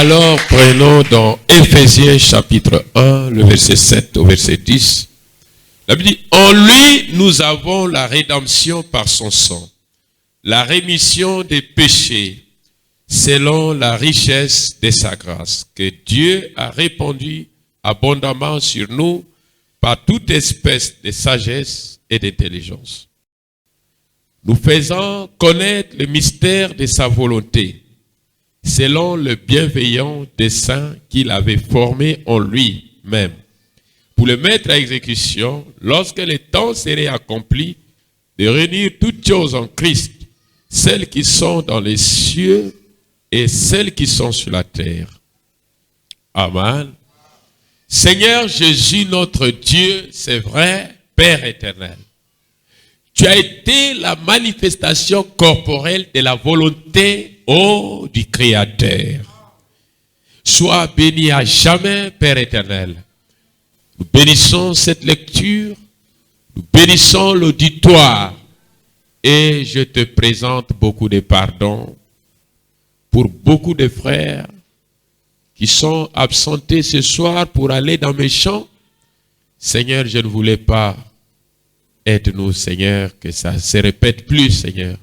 Alors prenons dans Éphésiens chapitre 1, le verset 7 au verset 10. La Bible dit, en lui nous avons la rédemption par son sang, la rémission des péchés, selon la richesse de sa grâce, que Dieu a répandue abondamment sur nous par toute espèce de sagesse et d'intelligence, nous faisant connaître le mystère de sa volonté, selon le bienveillant dessein qu'il avait formé en lui-même, pour le mettre à exécution lorsque le temps serait accompli, de réunir toutes choses en Christ, celles qui sont dans les cieux et celles qui sont sur la terre. Amen. Seigneur Jésus, notre Dieu, c'est vrai, Père éternel. Tu as été la manifestation corporelle de la volonté, du Créateur. Sois béni à jamais, Père éternel. Nous bénissons cette lecture, nous bénissons l'auditoire, et je te présente beaucoup de pardons pour beaucoup de frères qui sont absentés ce soir pour aller dans mes champs. Seigneur, je ne voulais pas. Aide-nous, Seigneur, que ça ne se répète plus, Seigneur.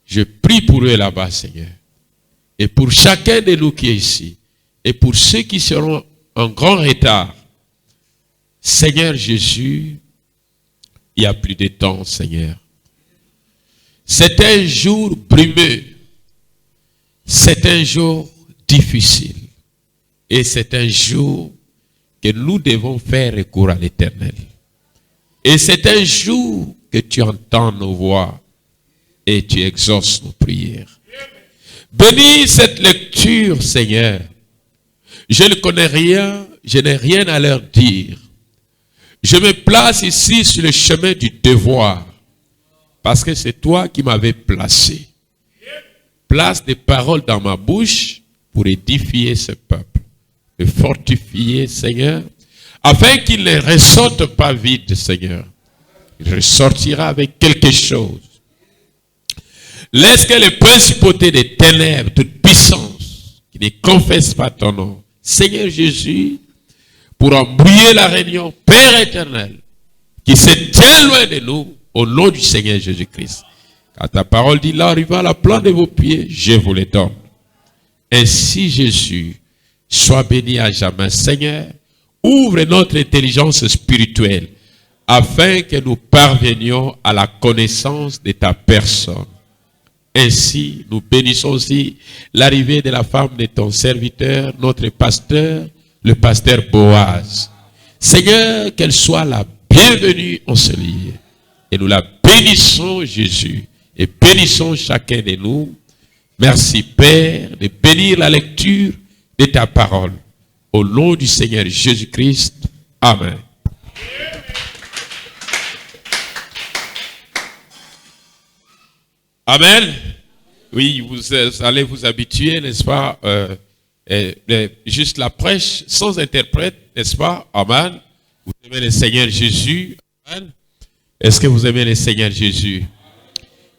Je prie pour eux là-bas, Seigneur. Et pour chacun de nous qui est ici. Et pour ceux qui seront en grand retard. Seigneur Jésus, il n'y a plus de temps, Seigneur. C'est un jour brumeux. C'est un jour difficile. Et c'est un jour que nous devons faire recours à l'Éternel. Et c'est un jour que tu entends nos voix et tu exauces nos prières. Bénis cette lecture, Seigneur. Je ne connais rien, je n'ai rien à leur dire. Je me place ici sur le chemin du devoir parce que c'est toi qui m'avais placé. Place des paroles dans ma bouche pour édifier ce peuple, le fortifier, Seigneur, afin qu'il ne ressorte pas vide, Seigneur. Il ressortira avec quelque chose. Laisse que les principautés des ténèbres, toute puissance, qui ne confessent pas ton nom, Seigneur Jésus, pour embrouiller la réunion, Père éternel, qui se tient loin de nous, au nom du Seigneur Jésus-Christ. Quand ta parole dit, là arriva à la plante de vos pieds, je vous les donne. Ainsi, Jésus, sois béni à jamais. Seigneur, ouvre notre intelligence spirituelle afin que nous parvenions à la connaissance de ta personne. Ainsi, nous bénissons aussi l'arrivée de la femme de ton serviteur, notre pasteur, le pasteur Boaz. Seigneur, qu'elle soit la bienvenue en ce lieu. Et nous la bénissons, Jésus, et bénissons chacun de nous. Merci, Père, de bénir la lecture de ta parole. Au nom du Seigneur Jésus-Christ. Amen. Amen. Oui, vous allez vous habituer, n'est-ce pas, juste la prêche sans interprète, n'est-ce pas? Amen. Vous aimez le Seigneur Jésus? Amen. Est-ce que vous aimez le Seigneur Jésus?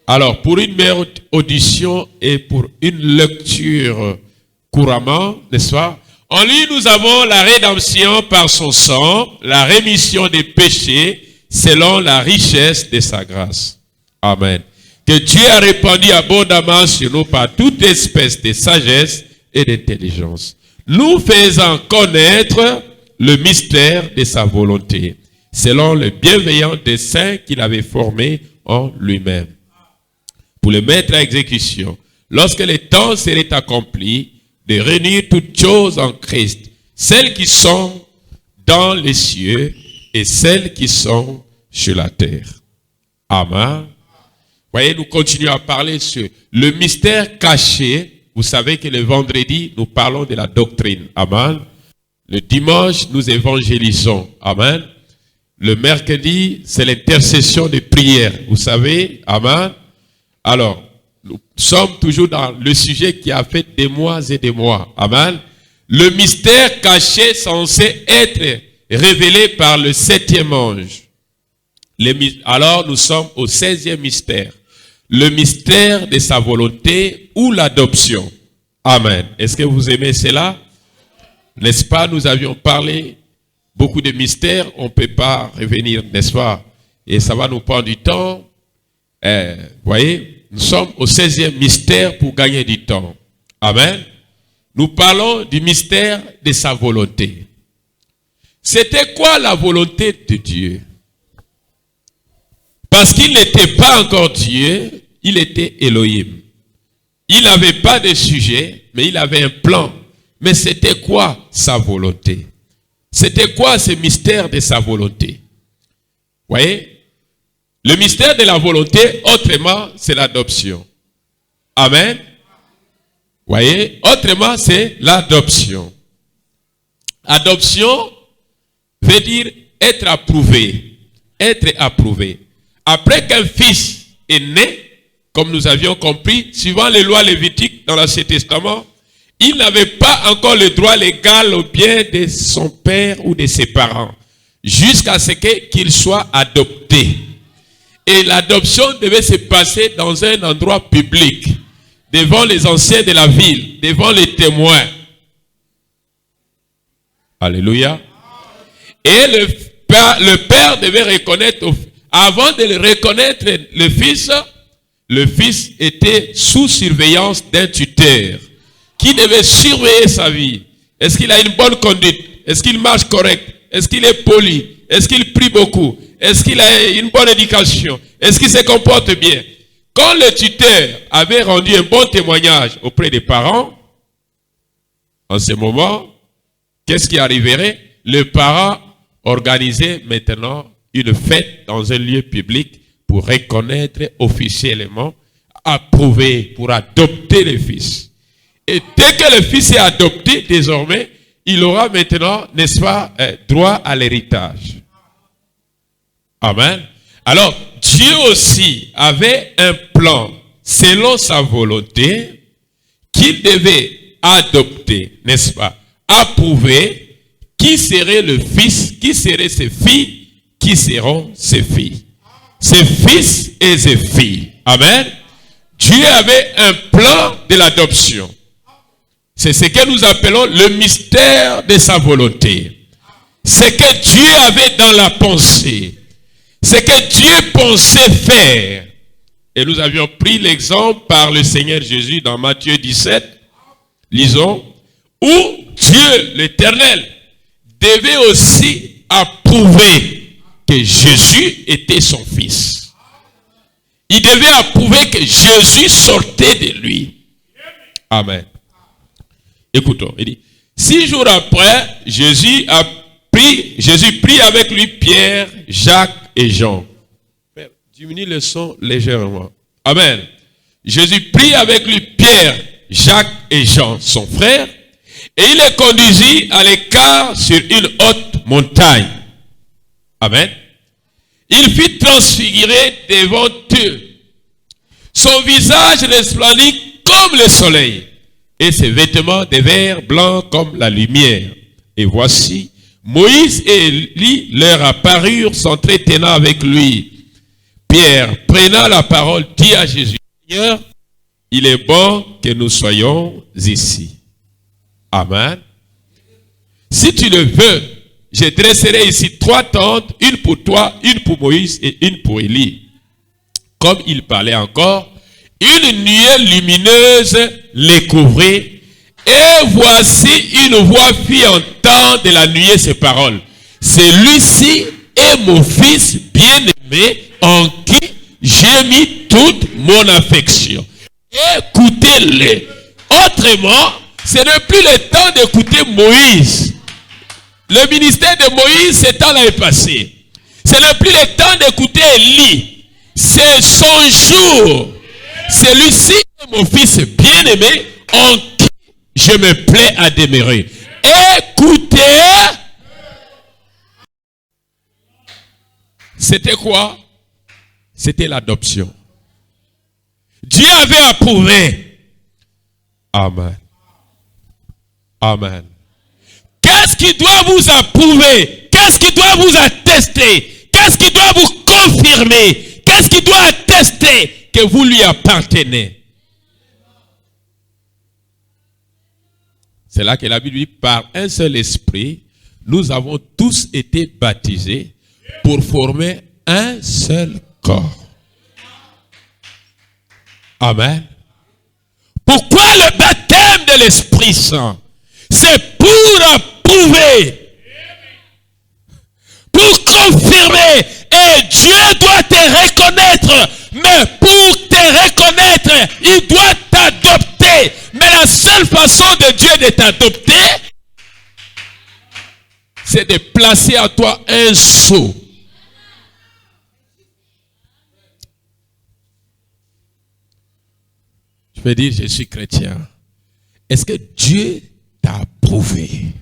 Alors, pour une meilleure audition et pour une lecture couramment, n'est-ce pas? En lui, nous avons la rédemption par son sang, la rémission des péchés, selon la richesse de sa grâce. Amen. Que Dieu a répandu abondamment sur nous par toute espèce de sagesse et d'intelligence, nous faisant connaître le mystère de sa volonté, selon le bienveillant dessein qu'il avait formé en lui-même, pour le mettre à exécution, lorsque le temps serait accompli, de réunir toutes choses en Christ, celles qui sont dans les cieux et celles qui sont sur la terre. Amen. Voyez, nous continuons à parler sur le mystère caché. Vous savez que le vendredi, nous parlons de la doctrine. Amen. Le dimanche, nous évangélisons. Amen. Le mercredi, c'est l'intercession des prières. Vous savez. Amen. Alors, nous sommes toujours dans le sujet qui a fait des mois et des mois. Amen. Le mystère caché censé être révélé par le 7e ange. Alors, nous sommes au 16e mystère. Le mystère de sa volonté ou l'adoption. Amen. Est-ce que vous aimez cela? N'est-ce pas? Nous avions parlé beaucoup de mystères. On ne peut pas revenir, n'est-ce pas? Et ça va nous prendre du temps. Voyez, nous sommes au 16e mystère pour gagner du temps. Amen. Nous parlons du mystère de sa volonté. C'était quoi la volonté de Dieu? Parce qu'il n'était pas encore Dieu, il était Elohim. Il n'avait pas de sujet, mais il avait un plan. Mais c'était quoi sa volonté? C'était quoi ce mystère de sa volonté? Voyez? Le mystère de la volonté, autrement, c'est l'adoption. Amen. Voyez? Autrement, c'est l'adoption. Adoption veut dire être approuvé. Être approuvé. Après qu'un fils est né, comme nous avions compris, suivant les lois lévitiques dans l'Ancien Testament, il n'avait pas encore le droit légal au bien de son père ou de ses parents, jusqu'à ce qu'il soit adopté. Et l'adoption devait se passer dans un endroit public, devant les anciens de la ville, devant les témoins. Alléluia. Et le père devait reconnaître, avant de reconnaître le fils était sous surveillance d'un tuteur qui devait surveiller sa vie. Est-ce qu'il a une bonne conduite? Est-ce qu'il marche correct? Est-ce qu'il est poli? Est-ce qu'il prie beaucoup? Est-ce qu'il a une bonne éducation? Est-ce qu'il se comporte bien? Quand le tuteur avait rendu un bon témoignage auprès des parents, en ce moment, qu'est-ce qui arriverait? Le parent organisait maintenant une fête dans un lieu public pour reconnaître officiellement, approuver, pour adopter le fils. Et dès que le fils est adopté, désormais, il aura maintenant, n'est-ce pas, droit à l'héritage. Amen. Alors, Dieu aussi avait un plan, selon sa volonté, qu'il devait adopter, n'est-ce pas, approuver, qui serait le fils, qui seraient ses filles, qui seront ses filles. Ses fils et ses filles. Amen. Dieu avait un plan de l'adoption. C'est ce que nous appelons le mystère de sa volonté. Ce que Dieu avait dans la pensée. Ce que Dieu pensait faire. Et nous avions pris l'exemple par le Seigneur Jésus dans Matthieu 17. Lisons. Où Dieu, l'Éternel, devait aussi approuver que Jésus était son fils. Il devait approuver que Jésus sortait de lui. Amen. Écoutons, il dit, 6 jours après, Jésus prit avec lui Pierre, Jacques et Jean. Diminue le son légèrement. Amen. Jésus prit avec lui Pierre, Jacques et Jean, son frère, et il les conduisit à l'écart sur une haute montagne. Amen. Il fut transfiguré devant eux. Son visage resplendit comme le soleil, et ses vêtements devinrent blancs comme la lumière. Et voici, Moïse et Élie leur apparurent s'entretenant avec lui. Pierre, prenant la parole, dit à Jésus, Seigneur, il est bon que nous soyons ici. Amen. Si tu le veux, je dresserai ici 3 tentes, une pour toi, une pour Moïse et une pour Élie. Comme il parlait encore, une nuée lumineuse les couvrit, et voici une voix fit entendre de la nuée ces paroles. Celui-ci est mon fils bien-aimé, en qui j'ai mis toute mon affection. Écoutez-le. Autrement, ce n'est plus le temps d'écouter Moïse. Le ministère de Moïse, ce temps-là est passé. Ce n'est plus le temps d'écouter Élie. C'est son jour. Celui-ci est mon fils bien-aimé, en qui je me plais à demeurer. Écoutez. C'était quoi? C'était l'adoption. Dieu avait approuvé. Amen. Amen. Qu'est-ce qui doit vous approuver? Qu'est-ce qui doit vous attester? Qu'est-ce qui doit vous confirmer? Qu'est-ce qui doit attester que vous lui appartenez? C'est là que la Bible dit, par un seul esprit, nous avons tous été baptisés pour former un seul corps. Amen. Pourquoi le baptême de l'Esprit Saint? C'est pour approuver, pour confirmer. Et Dieu doit te reconnaître. Mais pour te reconnaître, il doit t'adopter. Mais la seule façon de Dieu de t'adopter, c'est de placer à toi un sceau. Je peux dire, je suis chrétien. Est-ce que Dieu t'a approuvé?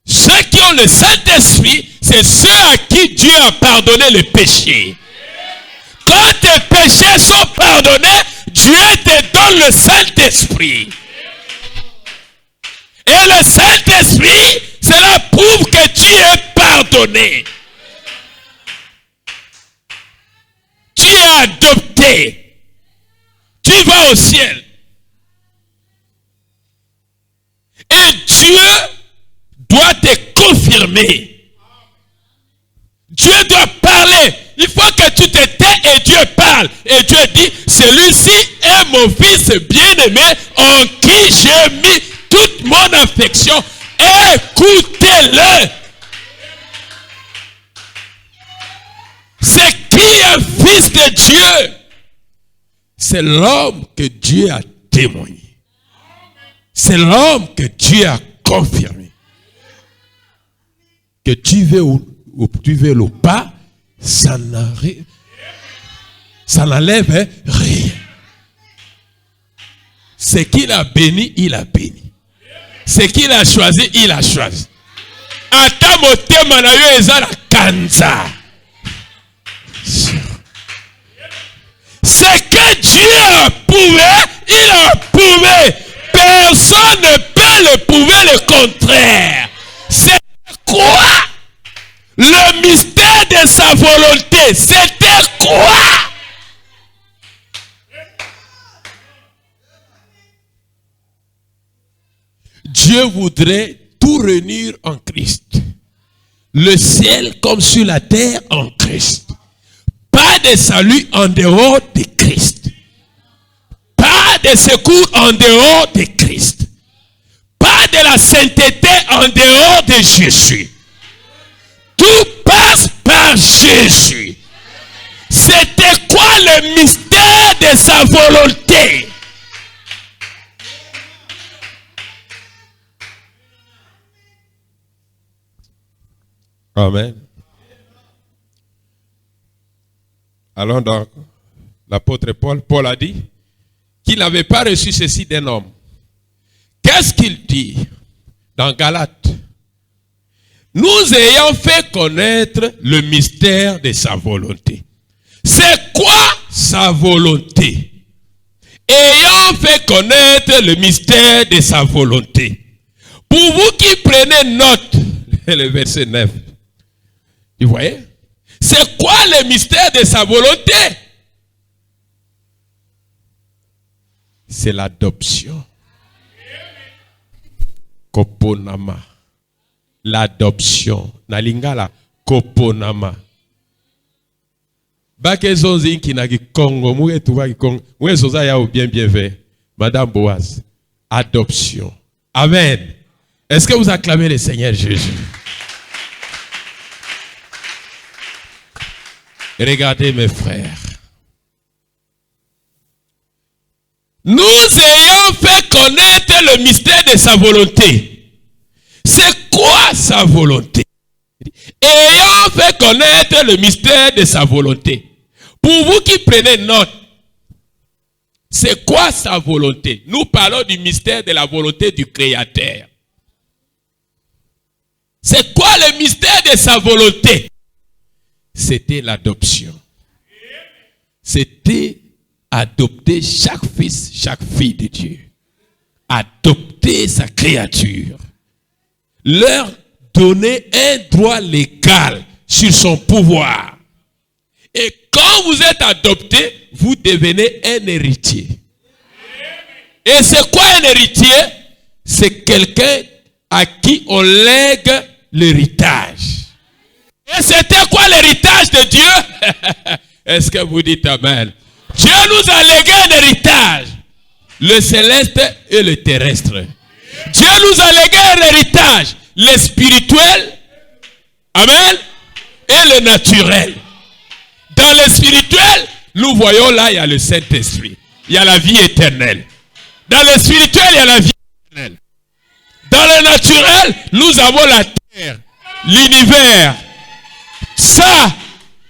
Ceux qui ont le Saint-Esprit, c'est ceux à qui Dieu a pardonné le péché. Quand tes péchés sont pardonnés, Dieu te donne le Saint-Esprit. Et le Saint-Esprit, cela prouve que tu es pardonné. Tu es adopté. Tu vas au ciel. Et Dieu doit te confirmer. Dieu doit parler. Il faut que tu te tais et Dieu parle. Et Dieu dit, celui-ci est mon fils bien-aimé en qui j'ai mis toute mon affection. Écoutez-le. C'est qui un fils de Dieu? C'est l'homme que Dieu a témoigné. C'est l'homme que Dieu a confirmé. Que tu veux ou tu veux ou pas, ça n'enlève rien. Ce qu'il a béni, il a béni. Ce qu'il a choisi, il a choisi. Ata motema na yo ezala kanza. Ce que Dieu a prouvé, il a prouvé. Personne ne peut le prouver le contraire. C'est quoi? Le mystère de sa volonté, c'était quoi? Dieu voudrait tout réunir en Christ. Le ciel comme sur la terre en Christ. Pas de salut en dehors de Christ. Pas de secours en dehors de Christ. Pas de la sainteté en dehors de Jésus. Tout passe par Jésus. C'était quoi le mystère de sa volonté? Amen. Alors donc, l'apôtre Paul a dit qu'il n'avait pas reçu ceci d'un homme. Qu'est-ce qu'il dit dans Galates? Nous ayons fait connaître le mystère de sa volonté. C'est quoi sa volonté? Ayant fait connaître le mystère de sa volonté. Pour vous qui prenez note, le verset 9, vous voyez? C'est quoi le mystère de sa volonté? C'est l'adoption. Koponama. L'adoption. Nalingala koponama. Bakezonzi qui n'a Congo, moué tout va Congo, moué soza ya ou bien fait. Madame Boaz. Adoption. Amen. Est-ce que vous acclamez le Seigneur Jésus? Regardez mes frères. Nous ayons fait connaître le mystère de sa volonté. C'est quoi sa volonté? Ayant fait connaître le mystère de sa volonté. Pour vous qui prenez note, c'est quoi sa volonté? Nous parlons du mystère de la volonté du Créateur. C'est quoi le mystère de sa volonté? C'était l'adoption. C'était adopter chaque fils, chaque fille de Dieu. Adopter sa créature. Leur donner un droit légal sur son pouvoir. Et quand vous êtes adopté, vous devenez un héritier. Et c'est quoi un héritier? C'est quelqu'un à qui on lègue l'héritage. Et c'était quoi l'héritage de Dieu? Est-ce que vous dites amen? Dieu nous a légué un héritage, le céleste et le terrestre. Dieu nous a légué un héritage, le spirituel, amen, et le naturel. Dans le spirituel, nous voyons là, il y a le Saint-Esprit, il y a la vie éternelle. Dans le spirituel, il y a la vie éternelle. Dans le naturel, nous avons la terre, l'univers. Ça,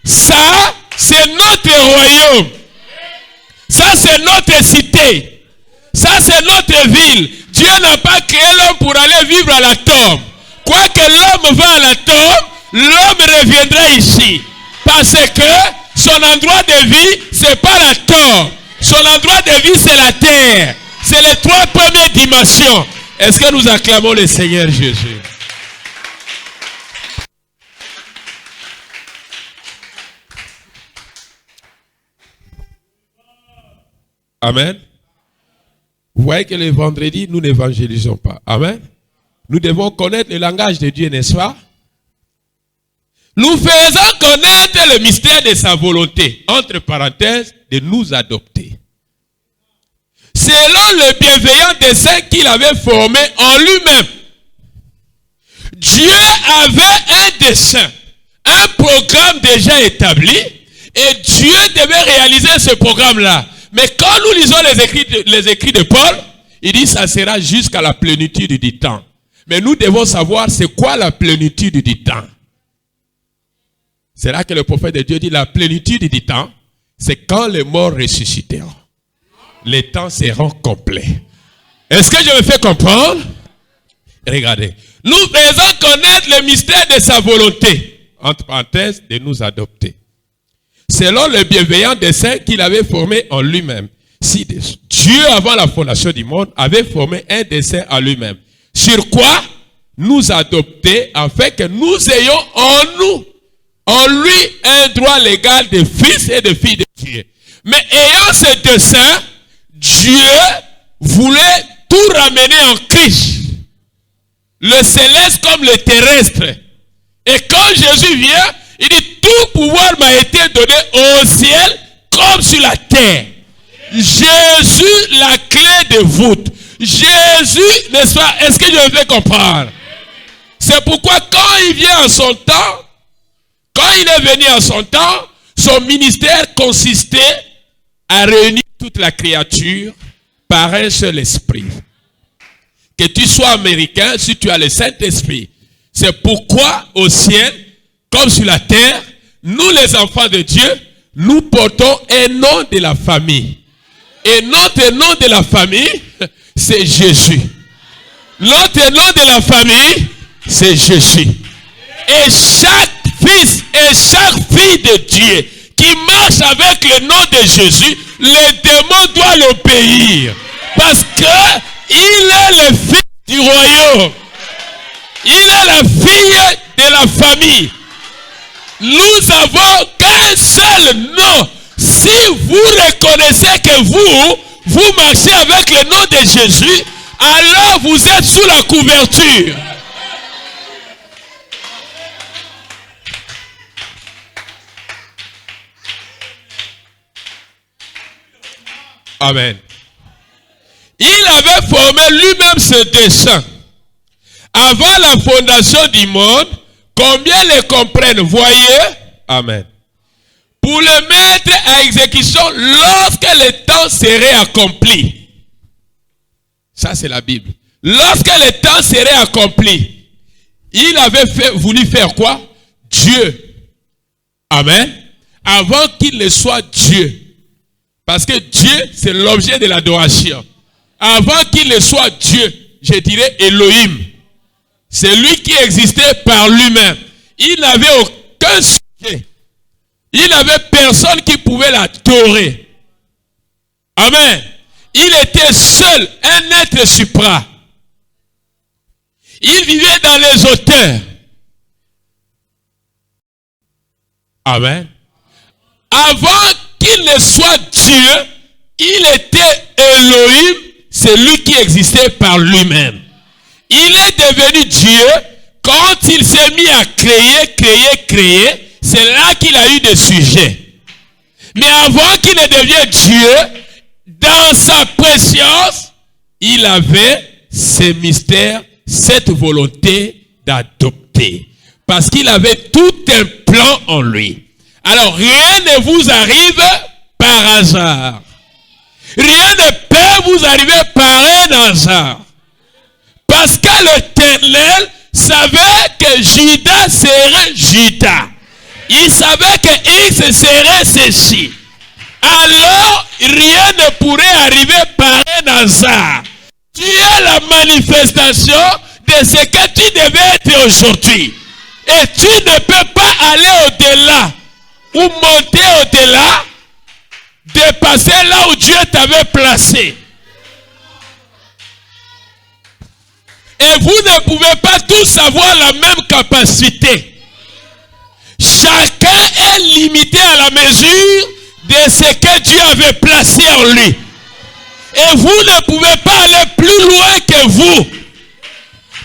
c'est notre royaume. Ça, c'est notre cité. Ça, c'est notre ville. Dieu n'a pas créé l'homme pour aller vivre à la tombe. Quoi que l'homme va à la tombe, l'homme reviendra ici. Parce que son endroit de vie, c'est pas la tombe. Son endroit de vie, c'est la terre. C'est les trois premières dimensions. Est-ce que nous acclamons le Seigneur Jésus? Amen. Vous voyez que le vendredi, nous n'évangélisons pas. Amen. Nous devons connaître le langage de Dieu, n'est-ce pas? Nous faisons connaître le mystère de sa volonté, entre parenthèses, de nous adopter. Selon le bienveillant dessein qu'il avait formé en lui-même. Dieu avait un dessein, un programme déjà établi, et Dieu devait réaliser ce programme-là. Mais quand nous lisons les écrits de Paul, il dit ça sera jusqu'à la plénitude du temps. Mais nous devons savoir c'est quoi la plénitude du temps. C'est là que le prophète de Dieu dit la plénitude du temps, c'est quand les morts ressusciteront. Les temps seront complets. Est-ce que je me fais comprendre? Regardez. Nous faisons connaître le mystère de sa volonté, entre parenthèses, de nous adopter. Selon le bienveillant dessein qu'il avait formé en lui-même. Si Dieu, avant la fondation du monde, avait formé un dessein en lui-même. Sur quoi? Nous adopter, afin que nous ayons en lui, un droit légal de fils et de filles de Dieu. Mais ayant ce dessein, Dieu voulait tout ramener en Christ. Le céleste comme le terrestre. Et quand Jésus vient, il dit, tout pouvoir m'a été donné au ciel comme sur la terre. Jésus, la clé de voûte. Jésus, n'est-ce pas? Est-ce que je me fais comprendre? C'est pourquoi quand il vient en son temps, quand il est venu en son temps, son ministère consistait à réunir toute la créature par un seul esprit. Que tu sois américain, si tu as le Saint-Esprit. C'est pourquoi au ciel, comme sur la terre, nous les enfants de Dieu, nous portons un nom de la famille. Et notre nom de la famille, c'est Jésus. Notre nom de la famille, c'est Jésus. Et chaque fils et chaque fille de Dieu qui marche avec le nom de Jésus, les démons doivent l'obéir. Parce que il est le fils du royaume. Il est la fille de la famille. Nous avons qu'un seul nom. Si vous reconnaissez que vous marchez avec le nom de Jésus, alors vous êtes sous la couverture. Amen. Il avait formé lui-même ce dessein. Avant la fondation du monde, combien le comprennent? Voyez? Amen. Pour le mettre à exécution lorsque le temps serait accompli. Ça, c'est la Bible. Lorsque le temps serait accompli, il avait voulu faire quoi? Dieu. Amen. Avant qu'il ne soit Dieu. Parce que Dieu, c'est l'objet de l'adoration. Avant qu'il ne soit Dieu, je dirais Elohim. C'est lui qui existait par lui-même. Il n'avait aucun sujet. Il n'avait personne qui pouvait l'adorer. Amen. Il était seul, un être supra. Il vivait dans les hauteurs. Amen. Avant qu'il ne soit Dieu, il était Elohim, c'est lui qui existait par lui-même. Il est devenu Dieu quand il s'est mis à créer. C'est là qu'il a eu des sujets. Mais avant qu'il ne devienne Dieu, dans sa préscience, il avait ces mystères, cette volonté d'adopter. Parce qu'il avait tout un plan en lui. Alors rien ne vous arrive par hasard. Rien ne peut vous arriver par un hasard. Parce que l'Éternel savait que Judas serait Judas. Il savait que X serait ceci. Alors, rien ne pourrait arriver par un hasard. Tu es la manifestation de ce que tu devais être aujourd'hui. Et tu ne peux pas aller au-delà ou monter au-delà, dépasser là où Dieu t'avait placé. Et vous ne pouvez pas tous avoir la même capacité. Chacun est limité à la mesure de ce que Dieu avait placé en lui. Et vous ne pouvez pas aller plus loin que vous.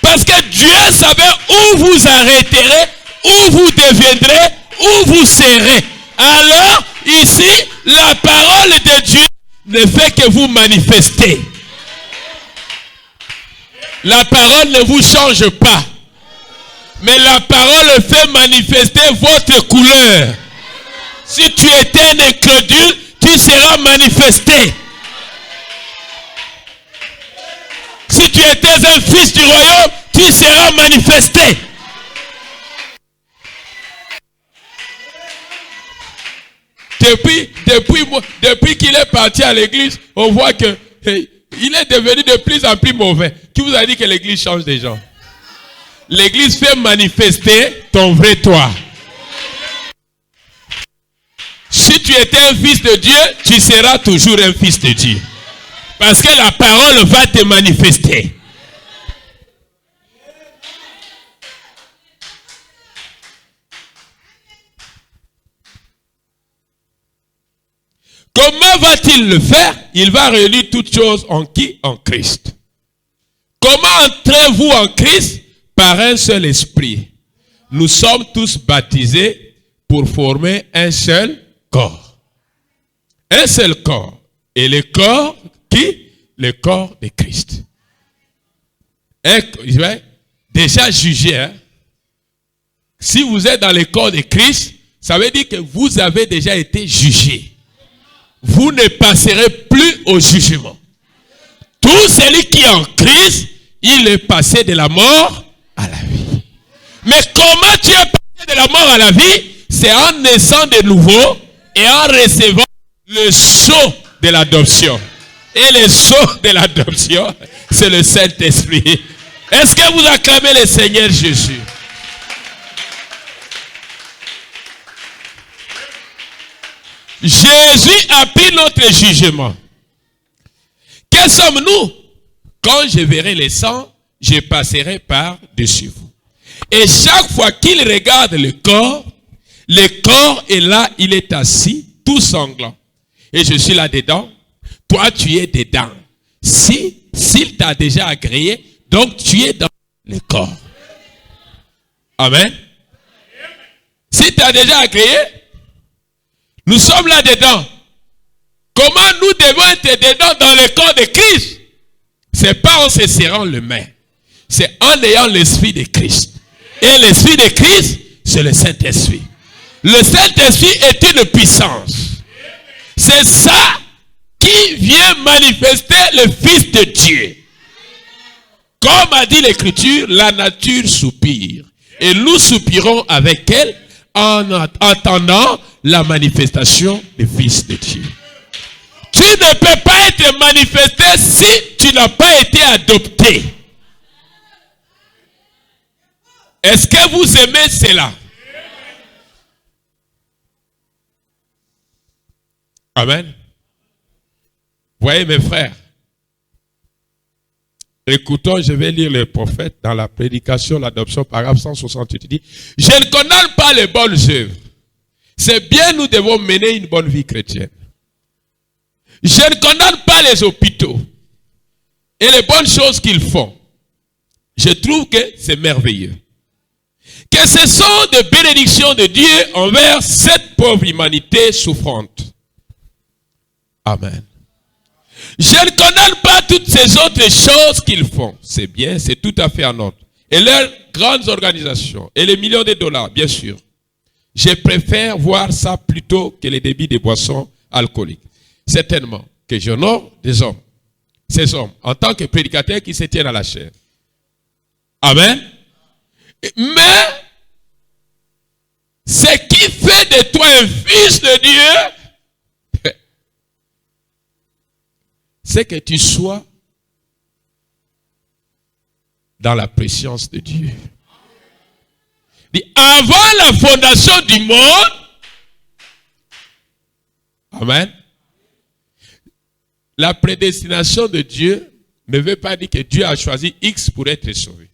Parce que Dieu savait où vous arrêterez, où vous deviendrez, où vous serez. Alors, ici, la parole de Dieu ne fait que vous manifester. La parole ne vous change pas. Mais la parole fait manifester votre couleur. Si tu étais un incrédule, tu seras manifesté. Si tu étais un fils du royaume, tu seras manifesté. Depuis qu'il est parti à l'église, on voit que il est devenu de plus en plus mauvais. Qui vous a dit que l'église change des gens? L'église fait manifester ton vrai toi. Si tu étais un fils de Dieu, tu seras toujours un fils de Dieu. Parce que la parole va te manifester. Comment va-t-il le faire? Il va réunir toutes choses en qui? En Christ. Comment entrez-vous en Christ? Par un seul esprit. Nous sommes tous baptisés pour former un seul corps. Un seul corps. Et le corps qui? Le corps de Christ. Déjà jugé. Hein? Si vous êtes dans le corps de Christ, ça veut dire que vous avez déjà été jugé. Vous ne passerez plus au jugement. Tout celui qui est en Christ, il est passé de la mort à la vie. Mais comment tu es passé de la mort à la vie? C'est en naissant de nouveau et en recevant le sceau de l'adoption. Et le sceau de l'adoption, c'est le Saint-Esprit. Est-ce que vous acclamez le Seigneur Jésus? Jésus a pris notre jugement. Que sommes-nous? Quand je verrai le sang, je passerai par-dessus vous. Et chaque fois qu'il regarde le corps est là, il est assis, tout sanglant. Et je suis là-dedans, toi tu es dedans. S'il t'a déjà agréé, donc tu es dans le corps. Amen. Si tu as déjà agréé, nous sommes là-dedans. Comment nous devons être dedans dans le corps de Christ? C'est pas en se serrant les mains. C'est en ayant l'esprit de Christ. Et l'esprit de Christ, c'est le Saint-Esprit. Le Saint-Esprit est une puissance. C'est ça qui vient manifester le Fils de Dieu. Comme a dit l'Écriture, la nature soupire. Et nous soupirons avec elle en attendant la manifestation du Fils de Dieu. Tu ne peux pas être manifesté si tu n'as pas été adopté. Est-ce que vous aimez cela? Amen. Voyez mes frères. Écoutons, je vais lire le prophète dans la prédication, l'adoption, paragraphe 168. Il dit, je ne condamne pas les bonnes œuvres. C'est bien, nous devons mener une bonne vie chrétienne. Je ne condamne pas les hôpitaux. et les bonnes choses qu'ils font, je trouve que c'est merveilleux. Que ce sont des bénédictions de Dieu envers cette pauvre humanité souffrante. Amen. Je ne condamne pas toutes ces autres choses qu'ils font. C'est bien, c'est tout à fait en ordre. Et leurs grandes organisations, et les millions de dollars, bien sûr. Je préfère voir ça plutôt que les débits de boissons alcooliques. Certainement que j'honore des hommes, ces hommes, en tant que prédicateurs qui se tiennent à la chair. Amen. Mais, ce qui fait de toi un fils de Dieu, c'est que tu sois dans la préscience de Dieu. Avant la fondation du monde, amen, la prédestination de Dieu ne veut pas dire que Dieu a choisi X pour être sauvé.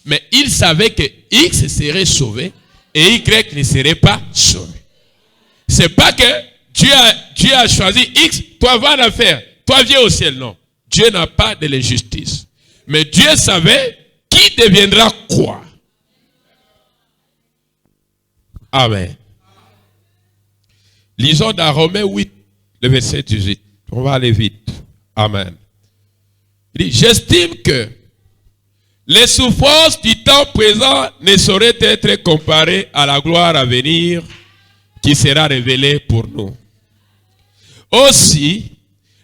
Mais il savait que X serait sauvé et Y ne serait pas sauvé. C'est pas que Dieu a choisi X, toi va la faire, toi viens au ciel, non. Dieu n'a pas de l'injustice. Mais Dieu savait qui deviendra quoi. Amen. Lisons dans Romains 8, le verset 18. On va aller vite. Amen. Il dit, j'estime que les souffrances du temps présent ne sauraient être comparées à la gloire à venir qui sera révélée pour nous. Aussi,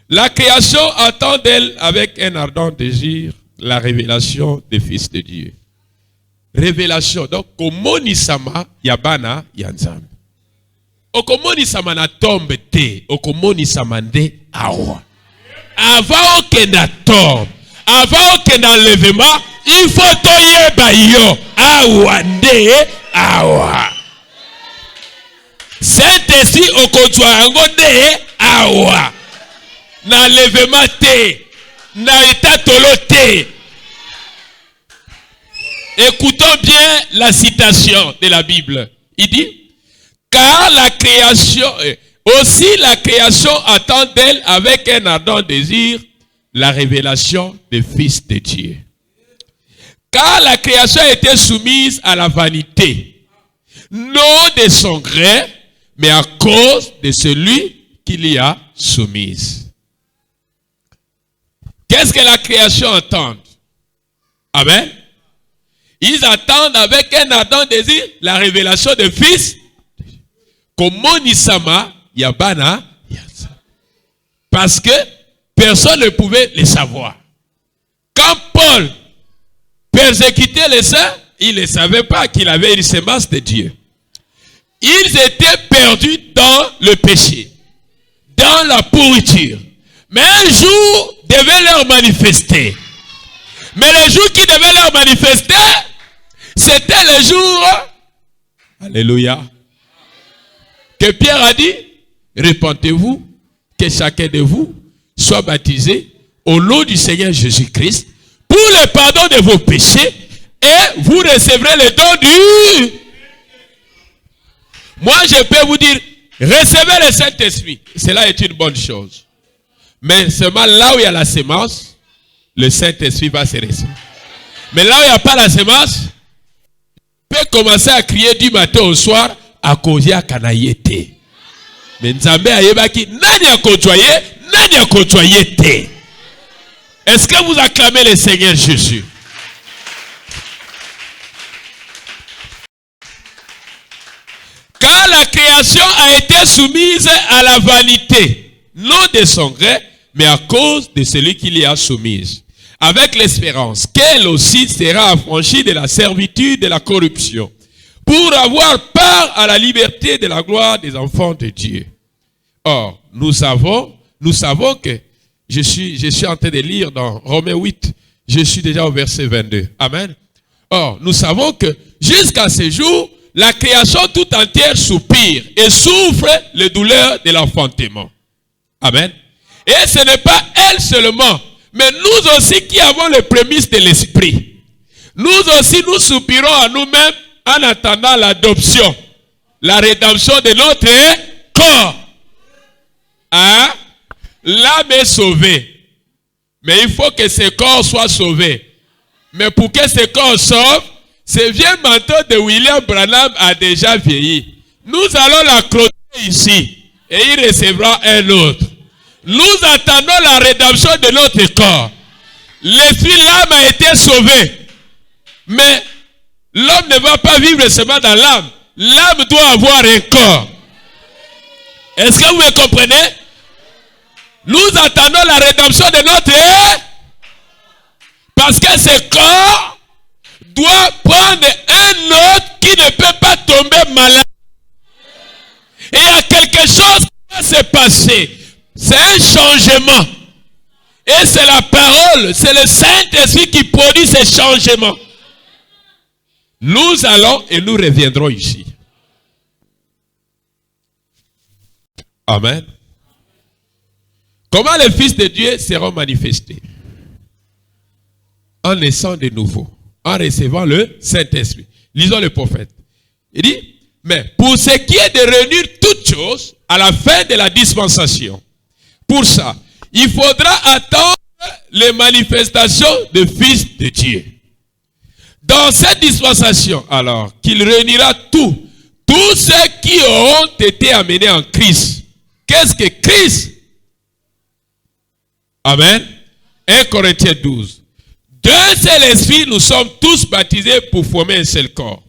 la création attend d'elle avec un ardent désir la révélation des fils de Dieu. Révélation. Donc, komoni sama yabana yanzam. Okomoni sama na tombe te, okomoni sama nde awa. Avant que na tombe, avant que na enlèvement, il faut toyer bayo awa nde awa. Saint-Esprit okozwa yango nde awa. Na enlèvement te, na état tolo te. Écoutons bien la citation de la Bible. Il dit, car la création, aussi la création attend d'elle avec un ardent désir la révélation des fils de Dieu. Car la création a été soumise à la vanité, non de son gré, mais à cause de celui qui l'y a soumise. Qu'est-ce que la création attend? Amen. Ils attendent avec un ardent désir la révélation des fils. Komonisama yabana yanza. Parce que personne ne pouvait le savoir. Quand Paul persécutait les saints, il ne savait pas qu'il avait une sémence de Dieu. Ils étaient perdus dans le péché, dans la pourriture. Mais un jour devait leur manifester. Mais le jour qui devait leur manifester, c'était le jour, alléluia, que Pierre a dit, repentez-vous, que chacun de vous soit baptisé au nom du Seigneur Jésus-Christ pour le pardon de vos péchés et vous recevrez le don du... Moi, je peux vous dire, recevez le Saint-Esprit. Cela est une bonne chose. Mais seulement là où il y a la sémence, le Saint-Esprit va se recevoir. Mais là où il n'y a pas la sémence, on peut commencer à crier du matin au soir à cause à Kanayete. Mais Nzambe ayebaki nani a côtoyé, nani a côtoyé te. Est-ce que vous acclamez le Seigneur Jésus? Car la création a été soumise à la vanité, non de son gré, mais à cause de celui qui l'y a soumise, avec l'espérance qu'elle aussi sera affranchie de la servitude de la corruption, pour avoir part à la liberté de la gloire des enfants de Dieu. Or, nous savons que, je suis en train de lire dans Romains 8, je suis déjà au verset 22. Amen. Or, nous savons que jusqu'à ce jour, la création tout entière soupire et souffre les douleurs de l'enfantement. Amen. Et ce n'est pas elle seulement, mais nous aussi qui avons les prémices de l'esprit. Nous aussi, nous soupirons à nous-mêmes en attendant l'adoption, la rédemption de notre corps. Hein? L'âme est sauvée. Mais il faut que ce corps soit sauvé. Mais pour que ce corps sauve, ce vieux manteau de William Branham a déjà vieilli. Nous allons l'accrocher ici et il recevra un autre. Nous attendons la rédemption de notre corps. L'esprit, l'âme a été sauvée. Mais l'homme ne va pas vivre seulement dans l'âme. L'âme doit avoir un corps. Est-ce que vous me comprenez? Nous attendons la rédemption de notre âme. Parce que ce corps doit prendre un autre qui ne peut pas tomber malade. Et il y a quelque chose qui va se passer. C'est un changement. Et c'est la parole, c'est le Saint-Esprit qui produit ces changements. Nous allons et nous reviendrons ici. Amen. Comment les fils de Dieu seront manifestés? En naissant de nouveau, en recevant le Saint-Esprit. Lisons le prophète. Il dit, mais pour ce qui est de réunir toutes choses à la fin de la dispensation, pour ça, il faudra attendre les manifestations des fils de Dieu. Dans cette dispensation, alors, qu'il réunira tous ceux qui auront été amenés en Christ. Qu'est-ce que Christ? Amen. 1 Corinthiens 12. D'un seul esprit, nous sommes tous baptisés pour former un seul corps,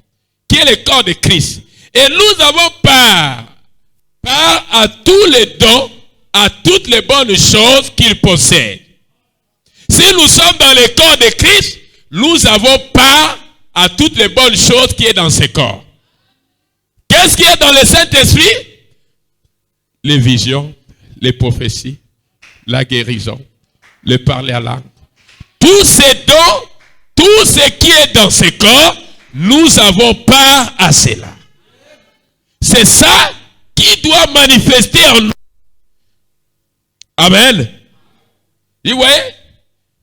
qui est le corps de Christ. Et nous avons part à tous les dons, à toutes les bonnes choses qu'il possède. Si nous sommes dans le corps de Christ, nous avons part à toutes les bonnes choses qui est dans ce corps. Qu'est-ce qui est dans le Saint-Esprit? Les visions, les prophéties, la guérison, le parler à langue. Tous ces dons, tout ce qui est dans ce corps, nous avons part à cela. C'est ça qui doit manifester en nous. Amen. Vous voyez?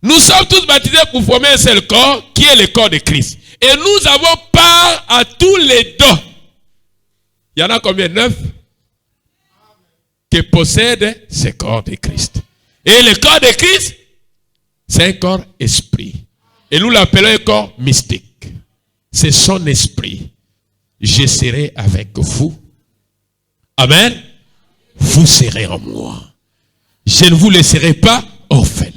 Nous sommes tous baptisés pour former un seul corps, qui est le corps de Christ. Et nous avons part à tous les dons. Il y en a combien? 9 qui possèdent ce corps de Christ. Et le corps de Christ, c'est un corps esprit. Et nous l'appelons un corps mystique. C'est son esprit. Je serai avec vous. Amen. Vous serez en moi. Je ne vous laisserai pas orphelins.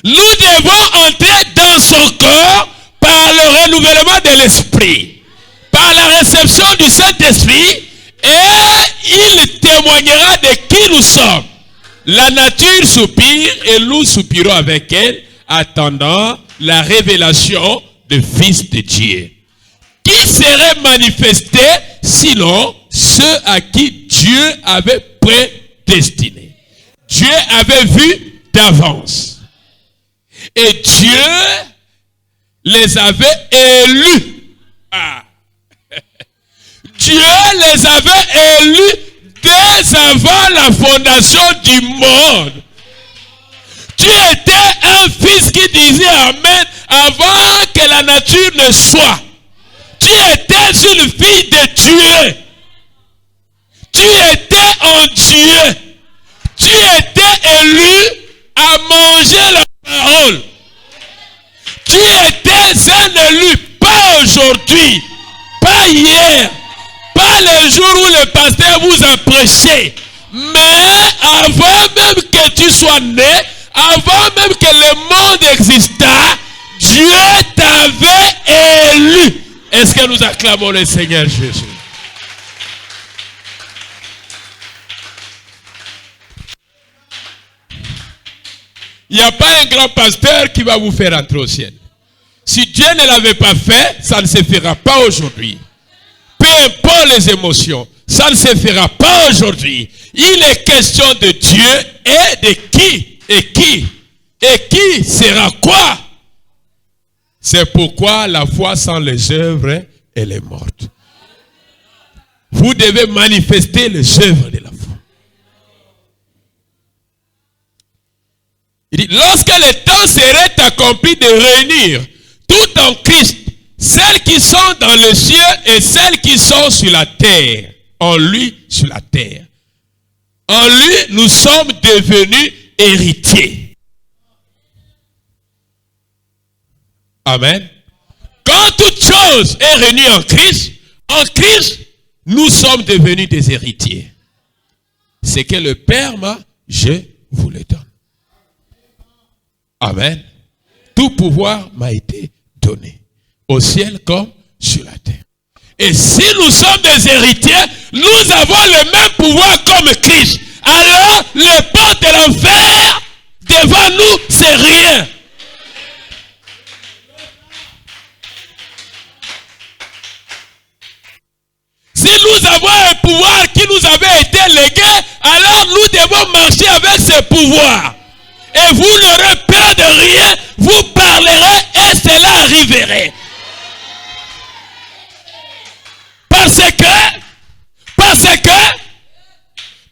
Nous devons entrer dans son corps par le renouvellement de l'esprit. Par la réception du Saint-Esprit. Et il témoignera de qui nous sommes. La nature soupire et nous soupirons avec elle, attendant la révélation du Fils de Dieu. Qui serait manifesté sinon ceux à qui Dieu avait prédestiné. Dieu avait vu d'avance. Et Dieu les avait élus. Ah. Dieu les avait élus dès avant la fondation du monde. Tu étais un fils qui disait Amen avant que la nature ne soit. Tu étais une fille de Dieu. Tu étais en Dieu. Tu étais élu à manger la parole. Tu étais un élu, pas aujourd'hui, pas hier, pas le jour où le pasteur vous a prêché, mais avant même que tu sois né, avant même que le monde existât, Dieu t'avait élu. Est-ce que nous acclamons le Seigneur Jésus? Il n'y a pas un grand pasteur qui va vous faire entrer au ciel. Si Dieu ne l'avait pas fait, ça ne se fera pas aujourd'hui. Peu importe les émotions, ça ne se fera pas aujourd'hui. Il est question de Dieu et de qui? Et qui sera quoi? C'est pourquoi la foi sans les œuvres, elle est morte. Vous devez manifester les œuvres de la foi. Il dit, lorsque le temps serait accompli de réunir tout en Christ, celles qui sont dans le ciel et celles qui sont sur la terre, en lui sur la terre. En lui, nous sommes devenus héritiers. Amen. Quand toute chose est réunie en Christ, nous sommes devenus des héritiers. Ce que le Père m'a, je vous le donne. Amen. Tout pouvoir m'a été donné, au ciel comme sur la terre. Et si nous sommes des héritiers, nous avons le même pouvoir comme Christ. Alors, les portes de l'enfer, devant nous, c'est rien. Si nous avons un pouvoir qui nous avait été légué, alors nous devons marcher avec ce pouvoir. Et vous n'aurez peur de rien, vous parlerez et cela arriverait.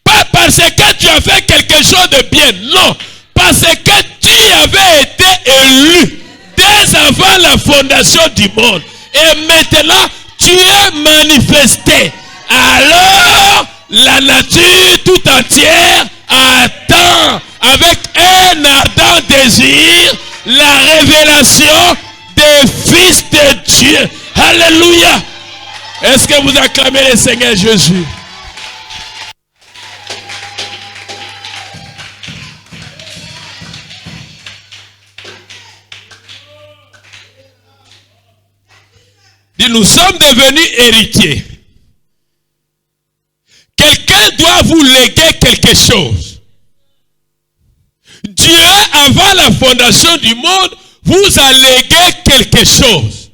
Pas parce que tu as fait quelque chose de bien, non. Parce que tu avais été élu dès avant la fondation du monde. Et maintenant, tu es manifesté. Alors, la nature tout entière attend avec un ardent désir la révélation des fils de Dieu. Alléluia. Est-ce que vous acclamez le Seigneur Jésus? Nous sommes devenus héritiers. Quelqu'un doit vous léguer quelque chose. Dieu, avant la fondation du monde, vous a légué quelque chose.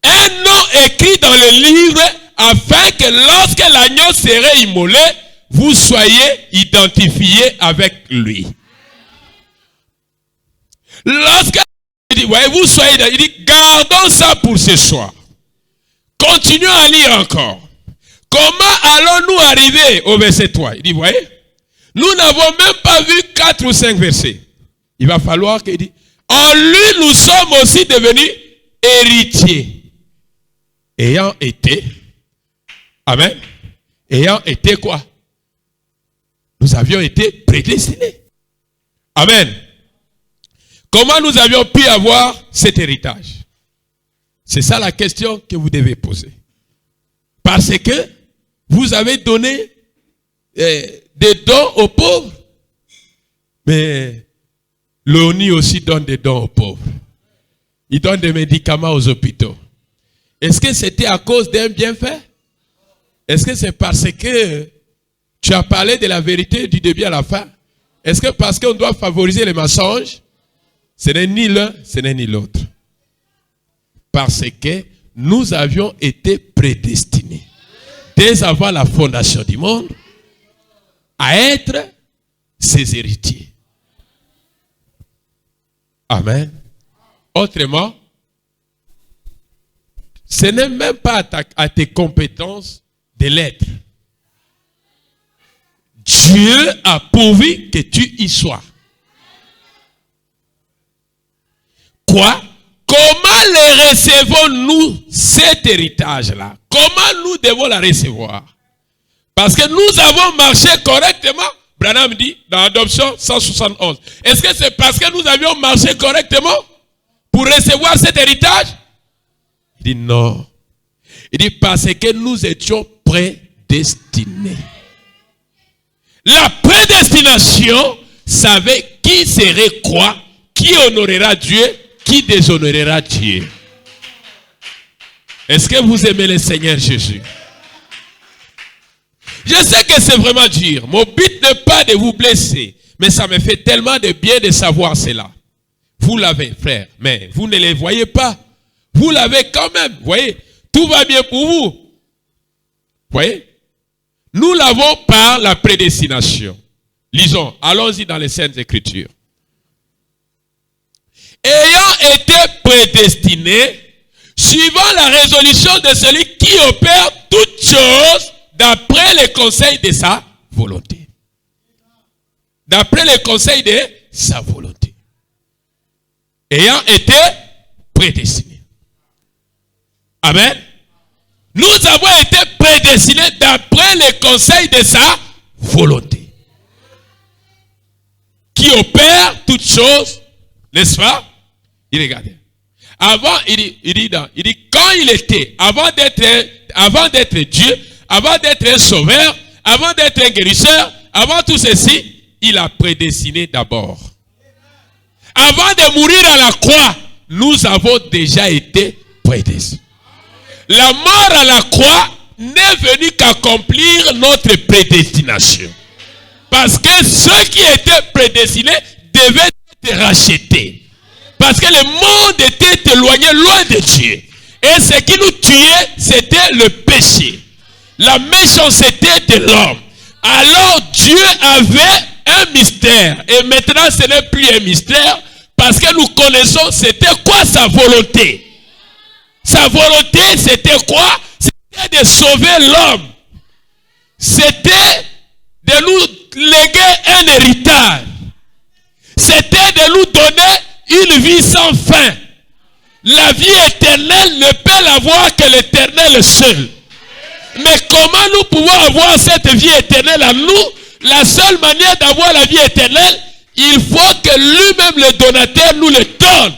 Un nom écrit dans le livre afin que lorsque l'agneau serait immolé, vous soyez identifiés avec lui. Lorsque il dit, voyez, vous soyez, il dit, gardons ça pour ce soir. Continuons à lire encore. Comment allons-nous arriver au verset 3? Il dit, voyez, nous n'avons même pas vu 4 ou 5 versets. Il va falloir qu'il dit, en lui nous sommes aussi devenus héritiers. Ayant été, amen, ayant été quoi? Nous avions été prédestinés. Amen. Comment nous avions pu avoir cet héritage? C'est ça la question que vous devez poser. Parce que vous avez donné des dons aux pauvres. Mais l'ONU aussi donne des dons aux pauvres. Il donne des médicaments aux hôpitaux. Est-ce que c'était à cause d'un bienfait? Est-ce que c'est parce que tu as parlé de la vérité du début à la fin? Est-ce que parce qu'on doit favoriser les mensonges? Ce n'est ni l'un, ce n'est ni l'autre. Parce que nous avions été prédestinés, dès avant la fondation du monde, à être ses héritiers. Amen. Autrement, ce n'est même pas à tes compétences de l'être. Dieu a pourvu que tu y sois. Quoi? Comment les recevons-nous, cet héritage-là? Comment nous devons la recevoir? Parce que nous avons marché correctement. Branham dit dans l'adoption 171. Est-ce que c'est parce que nous avions marché correctement pour recevoir cet héritage? Il dit non. Il dit parce que nous étions prédestinés. La prédestination savait qui serait quoi, qui honorera Dieu, qui déshonorera Dieu. Est-ce que vous aimez le Seigneur Jésus? Je sais que c'est vraiment dur. Mon but n'est pas de vous blesser. Mais ça me fait tellement de bien de savoir cela. Vous l'avez, frère. Mais vous ne les voyez pas. Vous l'avez quand même. Vous voyez, tout va bien pour vous. Vous voyez? Nous l'avons par la prédestination. Lisons. Allons-y dans les Saintes Écritures. Ayant été prédestiné, suivant la résolution de celui qui opère toutes choses d'après les conseils de sa volonté. D'après les conseils de sa volonté. Ayant été prédestiné. Amen. Nous avons été prédestinés d'après les conseils de sa volonté. Qui opère toutes choses, n'est-ce pas? Il regardait. Avant, il dit quand il était, avant d'être Dieu, avant d'être un sauveur, avant d'être un guérisseur, avant tout ceci, il a prédestiné d'abord. Avant de mourir à la croix, nous avons déjà été prédestinés. La mort à la croix n'est venue qu'accomplir notre prédestination. Parce que ceux qui étaient prédestinés devaient être rachetés. Parce que le monde était éloigné, loin de Dieu. Et ce qui nous tuait, c'était le péché. La méchanceté de l'homme. Alors Dieu avait un mystère. Et maintenant, ce n'est plus un mystère. Parce que nous connaissons, c'était quoi sa volonté. Sa volonté, c'était quoi? C'était de sauver l'homme. C'était de nous léguer un héritage. C'était de nous donner une vie sans fin. La vie éternelle ne peut l'avoir que l'Éternel seul. Mais comment nous pouvons avoir cette vie éternelle à nous? La seule manière d'avoir la vie éternelle, il faut que lui-même, le donateur, nous le donne.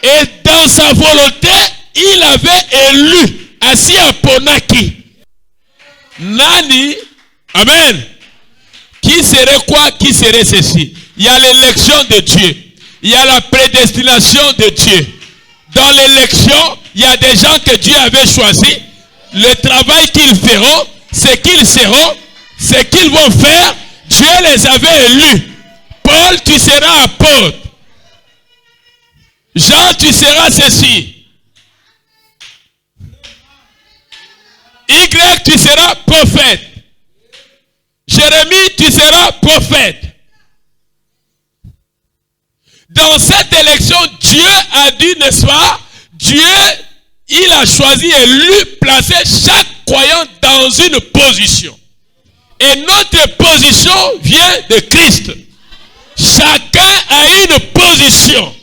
Et dans sa volonté, il avait élu, assis à Ponaki. Nani, amen. Qui serait quoi? Qui serait ceci? Il y a l'élection de Dieu. Il y a la prédestination de Dieu. Dans l'élection, il y a des gens que Dieu avait choisis. Le travail qu'ils feront, ce qu'ils seront, ce qu'ils vont faire, Dieu les avait élus. Paul, tu seras apôtre. Jean, tu seras ceci. Y, tu seras prophète. Jérémie, tu seras prophète. Dans cette élection, Dieu a dit, n'est-ce pas? Dieu, il a choisi et lui placer chaque croyant dans une position. Et notre position vient de Christ. Chacun a une position.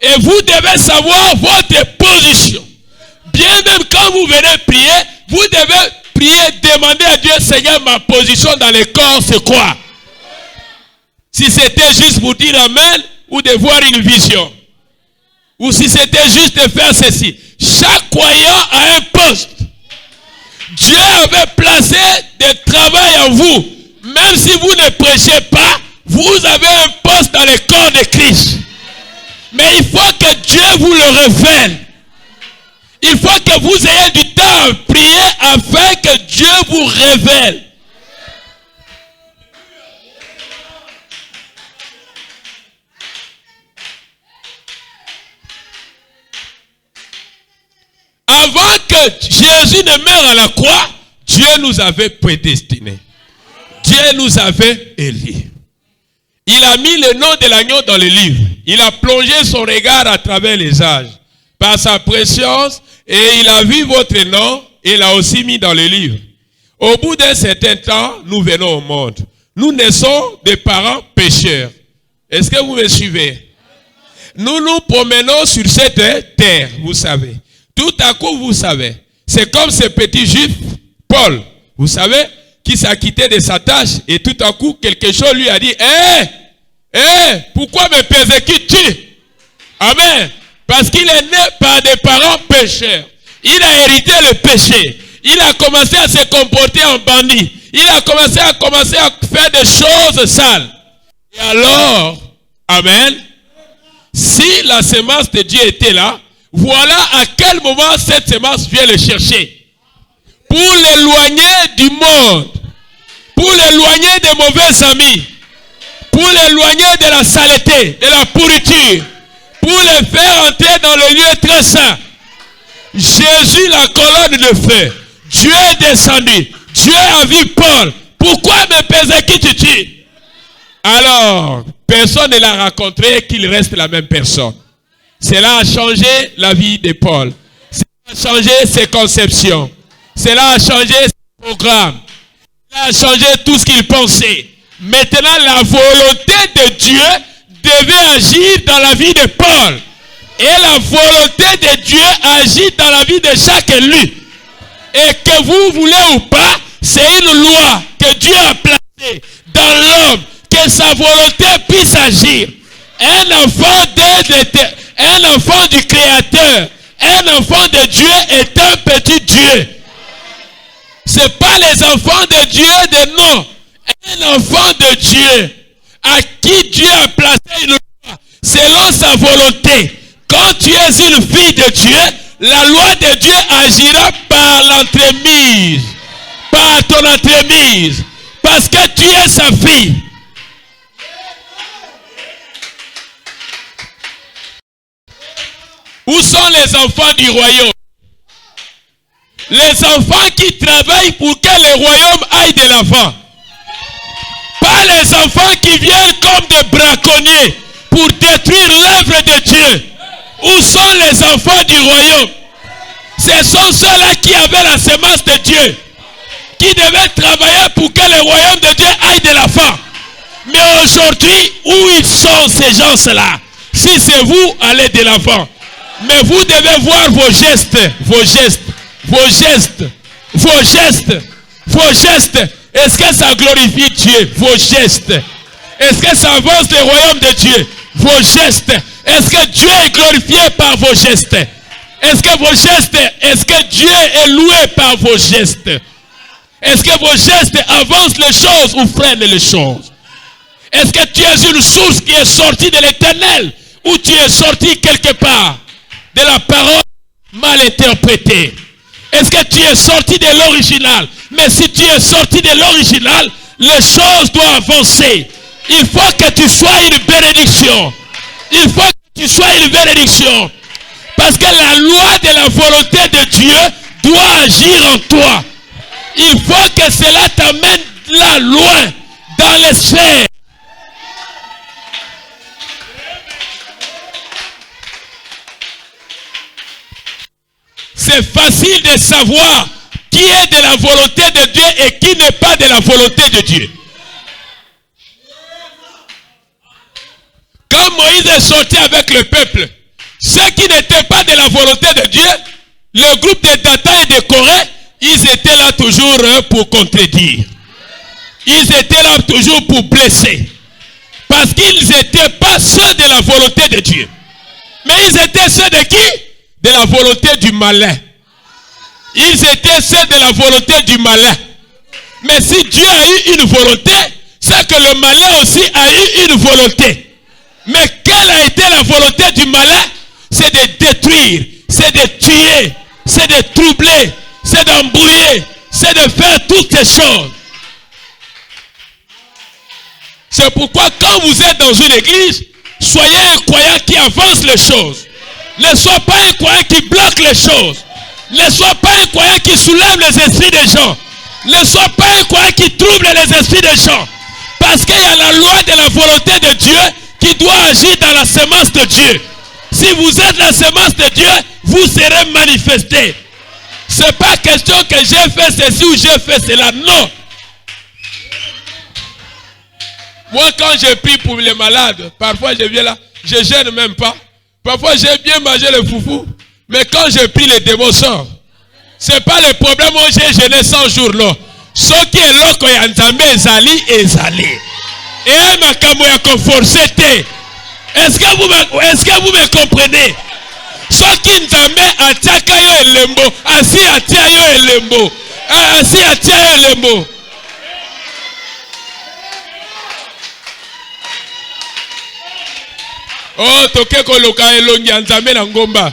Et vous devez savoir votre position. Bien même quand vous venez prier, vous devez prier, demander à Dieu, Seigneur, ma position dans le corps, c'est quoi? Si c'était juste pour dire Amen, ou de voir une vision. Ou si c'était juste de faire ceci. Chaque croyant a un poste. Dieu avait placé des travail en vous. Même si vous ne prêchez pas, vous avez un poste dans le corps de Christ. Mais il faut que Dieu vous le révèle. Il faut que vous ayez du temps à prier afin que Dieu vous révèle. Avant que Jésus ne meure à la croix, Dieu nous avait prédestinés. Dieu nous avait élus. Il a mis le nom de l'agneau dans le livre. Il a plongé son regard à travers les âges. Par sa préscience, et il a vu votre nom, et il l'a aussi mis dans le livre. Au bout d'un certain temps, nous venons au monde. Nous naissons des parents pécheurs. Est-ce que vous me suivez? Nous nous promenons sur cette terre, vous savez. Tout à coup, vous savez, c'est comme ce petit juif, Paul, vous savez, qui s'est acquitté de sa tâche, et tout à coup, quelque chose lui a dit, pourquoi me persécutes-tu? Amen. Parce qu'il est né par des parents pécheurs. Il a hérité le péché. Il a commencé à se comporter en bandit. Il a commencé à faire des choses sales. Et alors, amen, si la semence de Dieu était là, voilà à quel moment cette semence vient le chercher. Pour l'éloigner du monde. Pour l'éloigner des mauvais amis. Pour l'éloigner de la saleté, de la pourriture. Pour le faire entrer dans le lieu très saint. Jésus, la colonne de feu. Dieu est descendu. Dieu a vu Paul. Pourquoi me persécutes-tu? Alors, personne ne l'a rencontré qu'il reste la même personne. Cela a changé la vie de Paul. Cela a changé ses conceptions. Cela a changé ses programmes. Cela a changé tout ce qu'il pensait. Maintenant, la volonté de Dieu devait agir dans la vie de Paul. Et la volonté de Dieu agit dans la vie de chaque élu. Et que vous voulez ou pas, c'est une loi que Dieu a placée dans l'homme. Que sa volonté puisse agir. Un enfant du Créateur, un enfant de Dieu est un petit Dieu. Ce n'est pas les enfants de Dieu de non. Un enfant de Dieu à qui Dieu a placé une loi selon sa volonté. Quand tu es une fille de Dieu, la loi de Dieu agira par l'entremise, par ton entremise, parce que tu es sa fille. Où sont les enfants du royaume? Les enfants qui travaillent pour que le royaume aille de l'avant. Pas les enfants qui viennent comme des braconniers pour détruire l'œuvre de Dieu. Où sont les enfants du royaume? Ce sont ceux-là qui avaient la semence de Dieu, qui devaient travailler pour que le royaume de Dieu aille de l'avant. Mais aujourd'hui, où ils sont ces gens-là? Si c'est vous, allez de l'avant. Mais vous devez voir vos gestes, vos gestes, vos gestes, vos gestes, vos gestes. Est-ce que ça glorifie Dieu? Vos gestes. Est-ce que ça avance le royaume de Dieu? Vos gestes. Est-ce que Dieu est glorifié par vos gestes? Est-ce que vos gestes, est-ce que Dieu est loué par vos gestes? Est-ce que vos gestes avancent les choses ou freinent les choses? Est-ce que tu es une source qui est sortie de l'Éternel ou tu es sorti quelque part de la parole mal interprétée? Est-ce que tu es sorti de l'original? Mais si tu es sorti de l'original, les choses doivent avancer. Il faut que tu sois une bénédiction. Il faut que tu sois une bénédiction. Parce que la loi de la volonté de Dieu doit agir en toi. Il faut que cela t'amène là loin, dans les sphères. C'est facile de savoir qui est de la volonté de Dieu et qui n'est pas de la volonté de Dieu. Quand Moïse est sorti avec le peuple, ceux qui n'étaient pas de la volonté de Dieu, le groupe de Dathan et de Corée, ils étaient là toujours pour contredire. Ils étaient là toujours pour blesser. Parce qu'ils n'étaient pas ceux de la volonté de Dieu. Mais ils étaient ceux de qui? De la volonté du malin. Ils étaient ceux de la volonté du malin. Mais si Dieu a eu une volonté, c'est que le malin aussi a eu une volonté. Mais quelle a été la volonté du malin? C'est de détruire, c'est de tuer, c'est de troubler, c'est d'embrouiller, c'est de faire toutes ces choses. C'est pourquoi quand vous êtes dans une église, soyez un croyant qui avance les choses. Ne sois pas un croyant qui bloque les choses. Ne sois pas un croyant qui soulève les esprits des gens. Ne sois pas un croyant qui trouble les esprits des gens. Parce qu'il y a la loi de la volonté de Dieu qui doit agir dans la semence de Dieu. Si vous êtes la semence de Dieu, vous serez manifestés. Ce n'est pas question que j'ai fait ceci ou j'ai fait cela. Non. Moi, quand je prie pour les malades, parfois je viens là, je ne gêne même pas. Parfois j'ai bien mangé le foufou. Mais quand je prie, les démons sortent. Ce n'est pas le problème où j'ai gêné 100 jours, non. Ce qui est là, quand il y a un ezali, ezali. Et ma kamo ya conforcete. Est-ce que vous me comprenez? Ce qui nzambe ataka yo elembo, asi atia yo elembo. Asi atia yo elembo. Oh, toke koloka elongi nzambe na ngomba.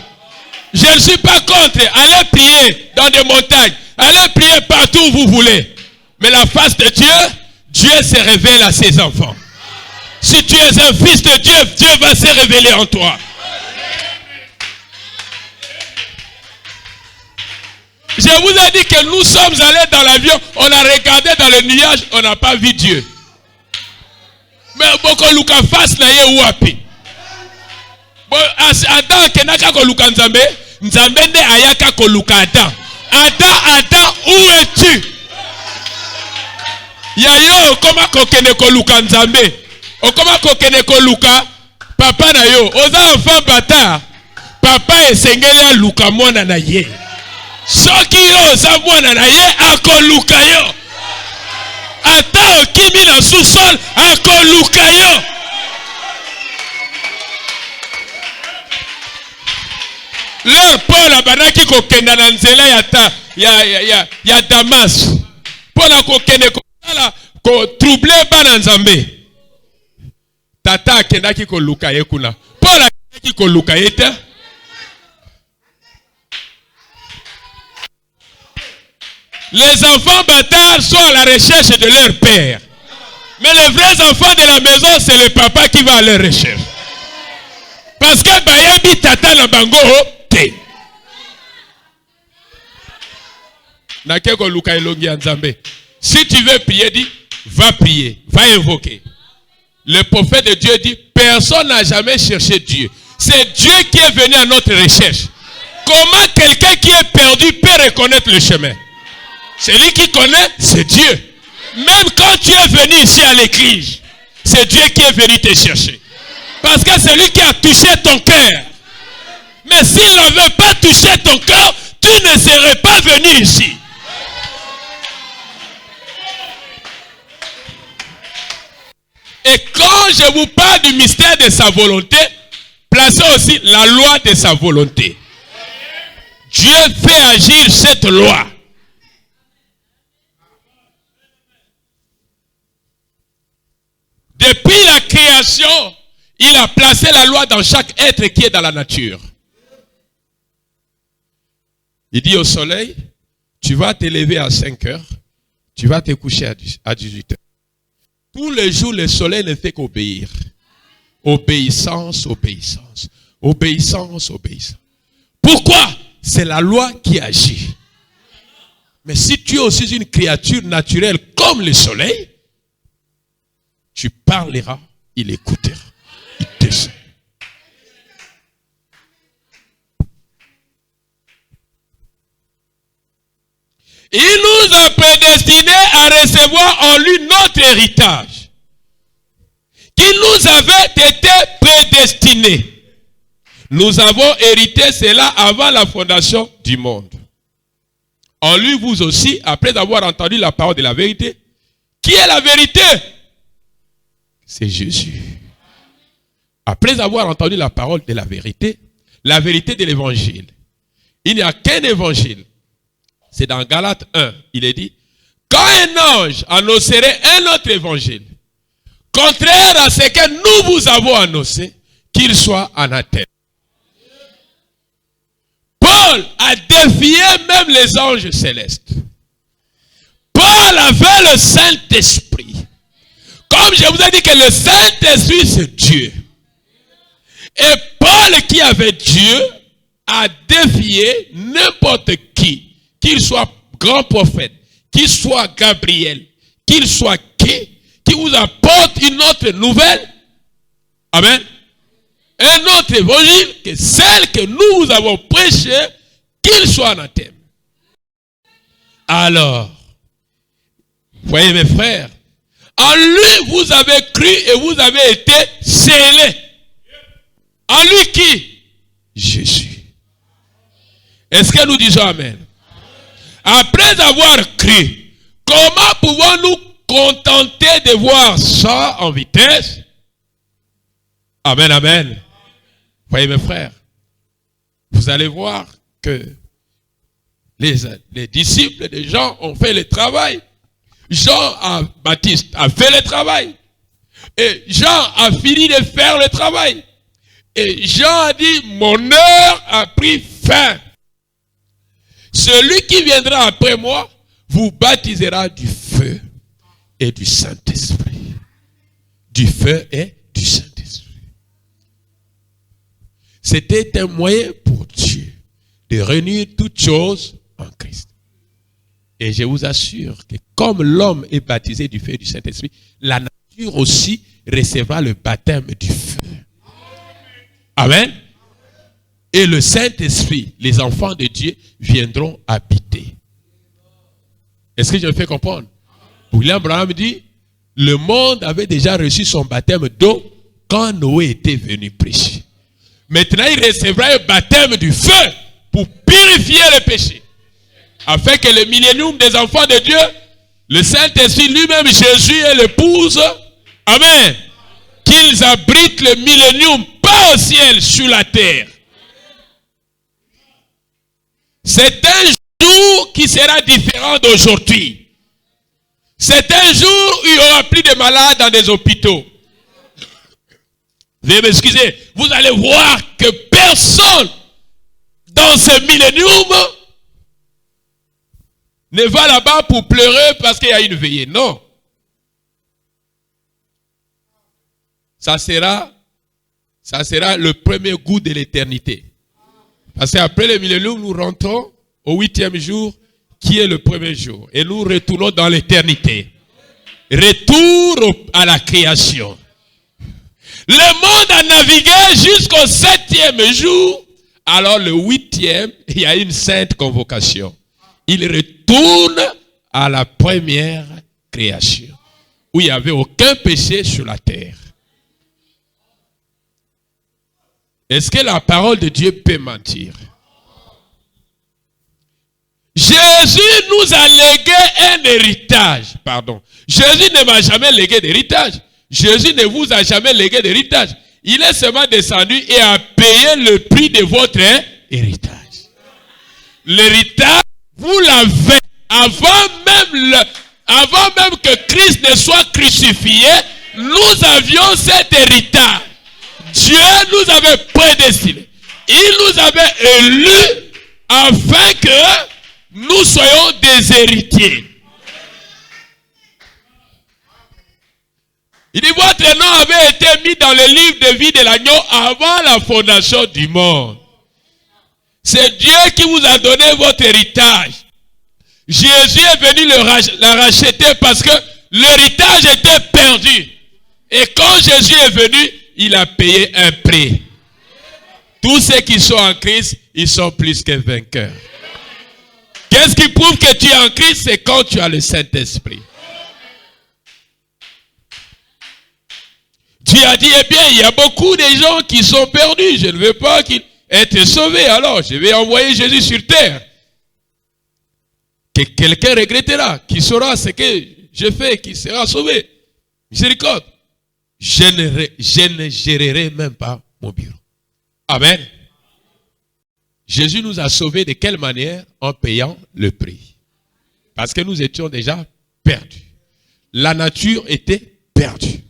Je ne suis pas contre. Allez prier dans des montagnes. Allez prier partout où vous voulez. Mais la face de Dieu, Dieu se révèle à ses enfants. Si tu es un fils de Dieu, Dieu va se révéler en toi. Je vous ai dit que nous sommes allés dans l'avion, on a regardé dans le nuage, on n'a pas vu Dieu. Mais beaucoup luka face na ye wapi. Adam kenaka ko luka nzambe, nzambe nde ayaka ko luka Adam. Adam, où es-tu? Yayo koma ko kene ko luka nzambe. Okoma ko kene ko luka papa na yo. Oza enfant bata. Papa esengeli a luka mwana na ye. Soki yo oza mwana na ye akoluka yo. Ata okimi na sous-sol akoluka yo. Leur Paul abanaki kokenda na nzela ya Damas. Pona kokende kosala ko troubler bana nzambe. Tata akendaki koluka ye kuna. Paul akendaki koluka ye te. Les enfants bâtards sont à la recherche de leur père. Mais les vrais enfants de la maison, c'est le papa qui va à leur recherche. Parce que bayebi tata na bango te. Nakeko luka elongi nzambe. Si tu veux prier, dis, va prier, va invoquer. Le prophète de Dieu dit, personne n'a jamais cherché Dieu. C'est Dieu qui est venu à notre recherche. Comment quelqu'un qui est perdu peut reconnaître le chemin? Celui qui connaît, c'est Dieu. Même quand tu es venu ici à l'église, c'est Dieu qui est venu te chercher. Parce que c'est lui qui a touché ton cœur. Mais s'il n'avait pas touché ton cœur, tu ne serais pas venu ici. Et quand je vous parle du mystère de sa volonté, placez aussi la loi de sa volonté. Dieu fait agir cette loi. Depuis la création, il a placé la loi dans chaque être qui est dans la nature. Il dit au soleil, tu vas te lever à 5 heures, tu vas te coucher à 18 heures. Tous les jours, le soleil ne fait qu'obéir. Obéissance, obéissance. Obéissance, obéissance. Pourquoi? C'est la loi qui agit. Mais si tu es aussi une créature naturelle comme le soleil, tu parleras, il écoutera, il te sait. Il nous a prédestinés à recevoir en lui notre héritage. Qui nous avait été prédestiné. Nous avons hérité cela avant la fondation du monde. En lui, vous aussi, après avoir entendu la parole de la vérité, qui est la vérité? C'est Jésus. Après avoir entendu la parole de la vérité de l'évangile, il n'y a qu'un évangile. C'est dans Galates 1, il est dit, quand un ange annoncerait un autre évangile, contraire à ce que nous vous avons annoncé, qu'il soit anathème. Paul a défié même les anges célestes. Paul avait le Saint-Esprit. Comme je vous ai dit que le Saint-Esprit c'est Dieu. Et Paul qui avait Dieu a défié n'importe qui. Qu'il soit grand prophète, qu'il soit Gabriel, qu'il soit qui vous apporte une autre nouvelle. Amen. Un autre évangile que celle que nous vous avons prêchée, qu'il soit anathème. Alors, voyez mes frères, en lui vous avez cru et vous avez été scellés. En lui qui? Jésus. Est-ce que nous disons Amen? Après avoir cru, comment pouvons-nous contenter de voir ça en vitesse? Amen, amen. Voyez mes frères, vous allez voir que les disciples de Jean ont fait le travail. Jean-Baptiste a fait le travail. Et Jean a fini de faire le travail. Et Jean a dit, mon heure a pris fin. Celui qui viendra après moi vous baptisera du feu et du Saint-Esprit. Du feu et du Saint-Esprit. C'était un moyen pour Dieu de réunir toutes choses en Christ. Et je vous assure que comme l'homme est baptisé du feu et du Saint-Esprit, la nature aussi recevra le baptême du feu. Amen. Et le Saint-Esprit, les enfants de Dieu, viendront habiter. Est-ce que je me fais comprendre? William Branham dit, le monde avait déjà reçu son baptême d'eau quand Noé était venu prêcher. Maintenant, il recevra un baptême du feu pour purifier le péché. Afin que le millénium des enfants de Dieu, le Saint-Esprit lui-même, Jésus et l'épouse, amen, qu'ils abritent le millénium, pas au ciel, sur la terre. C'est un jour qui sera différent d'aujourd'hui. C'est un jour où il n'y aura plus de malades dans des hôpitaux. Veuillez m'excuser. Vous allez voir que personne dans ce millénium ne va là-bas pour pleurer parce qu'il y a une veillée. Non. Ça sera le premier goût de l'éternité. Parce qu'après le millénium, nous rentrons au 8e jour, qui est le premier jour. Et nous retournons dans l'éternité. Retour à la création. Le monde a navigué jusqu'au 7e jour. Alors le 8e, il y a une sainte convocation. Il retourne à la première création. Où il n'y avait aucun péché sur la terre. Est-ce que la parole de Dieu peut mentir? Jésus nous a légué un héritage. Pardon. Jésus ne m'a jamais légué d'héritage. Jésus ne vous a jamais légué d'héritage. Il est seulement descendu et a payé le prix de votre héritage. L'héritage, vous l'avez. Avant même que Christ ne soit crucifié, nous avions cet héritage. Dieu nous avait prédestinés. Il nous avait élus afin que nous soyons des héritiers. Il dit, votre nom avait été mis dans le livre de vie de l'agneau avant la fondation du monde. C'est Dieu qui vous a donné votre héritage. Jésus est venu la racheter parce que l'héritage était perdu. Et quand Jésus est venu, il a payé un prix. Tous ceux qui sont en Christ, ils sont plus que vainqueurs. Qu'est-ce qui prouve que tu es en Christ? C'est quand tu as le Saint-Esprit. Dieu a dit, eh bien, il y a beaucoup de gens qui sont perdus. Je ne veux pas qu'ils aient sauvés. Alors, je vais envoyer Jésus sur terre. Que quelqu'un regrettera, qui saura ce que je fais, qui sera sauvé. Miséricorde. Je ne gérerai même pas mon bureau. Amen. Jésus nous a sauvés de quelle manière? En payant le prix. Parce que nous étions déjà perdus. La nature était perdue.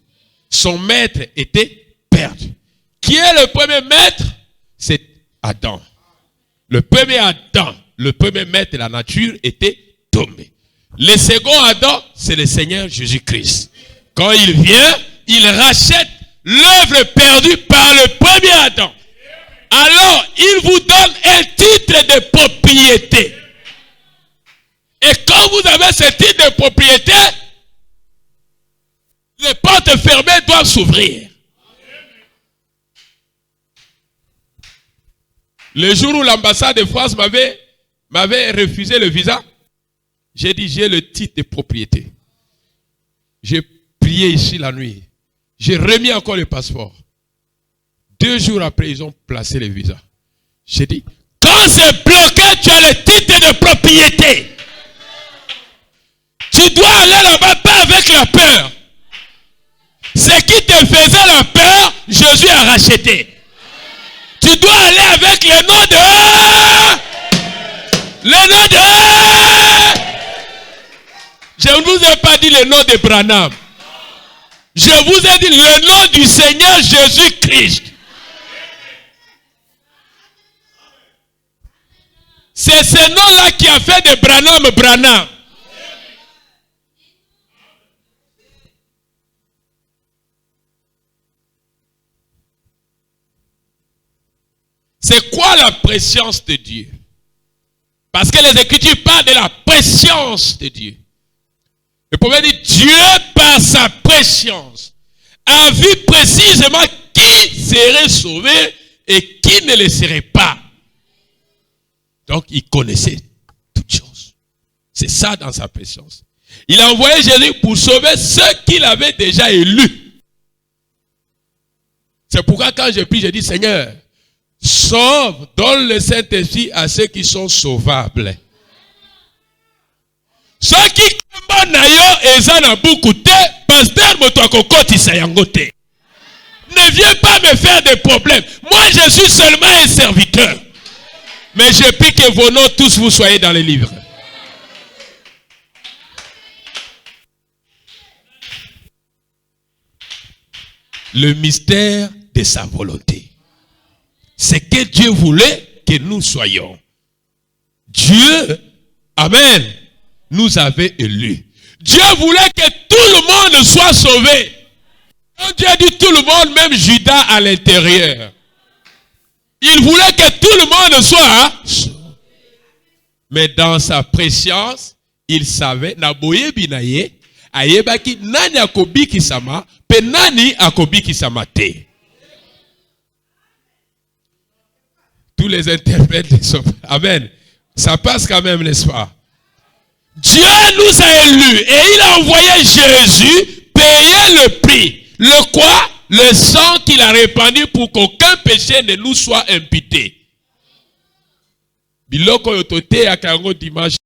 Son maître était perdu. Qui est le premier maître? C'est Adam. Le premier Adam, le premier maître de la nature était tombé. Le second Adam, c'est le Seigneur Jésus-Christ. Quand il vient, il rachète l'œuvre perdue par le premier Adam. Alors, il vous donne un titre de propriété. Et quand vous avez ce titre de propriété, les portes fermées doivent s'ouvrir. Le jour où l'ambassade de France m'avait refusé le visa, j'ai dit, j'ai le titre de propriété. J'ai prié ici la nuit. J'ai remis encore le passeport. 2 jours après, ils ont placé le visa. J'ai dit, quand c'est bloqué, tu as le titre de propriété. Tu dois aller là-bas, pas avec la peur. Ce qui te faisait la peur, Jésus a racheté. Tu dois aller avec le nom de... Le nom de... Je ne vous ai pas dit le nom de Branham. Je vous ai dit le nom du Seigneur Jésus-Christ. C'est ce nom-là qui a fait de Branham Branham. C'est quoi la préscience de Dieu? Parce que les Écritures parlent de la préscience de Dieu. Le prophète dit, Dieu par sa préscience a vu précisément qui serait sauvé et qui ne le serait pas. Donc il connaissait toutes choses. C'est ça dans sa préscience. Il a envoyé Jésus pour sauver ceux qu'il avait déjà élus. C'est pourquoi quand je prie, je dis, Seigneur, sauve, donne le Saint-Esprit à ceux qui sont sauvables. Ceux qui combattent nayo ezana beaucoup de pasteur motwakokoti sayangote. Ne viens pas me faire des problèmes. Moi je suis seulement un serviteur. Mais je prie que vos noms tous vous soyez dans les livres. Le mystère de sa volonté. C'est que Dieu voulait que nous soyons. Dieu, amen, nous avait élus. Dieu voulait que tout le monde soit sauvé. Quand Dieu a dit tout le monde, même Judas à l'intérieur. Il voulait que tout le monde soit sauvé. Mais dans sa préscience, il savait, Naboye Binaye, Ayebaki, Nani Akobi Kisama, Penani Akobi Kisama te. Tous les interprètes sont. Amen. Ça passe quand même, n'est-ce pas? Dieu nous a élus et il a envoyé Jésus payer le prix. Le quoi? Le sang qu'il a répandu pour qu'aucun péché ne nous soit imputé. Biloko yotote akango dimanche.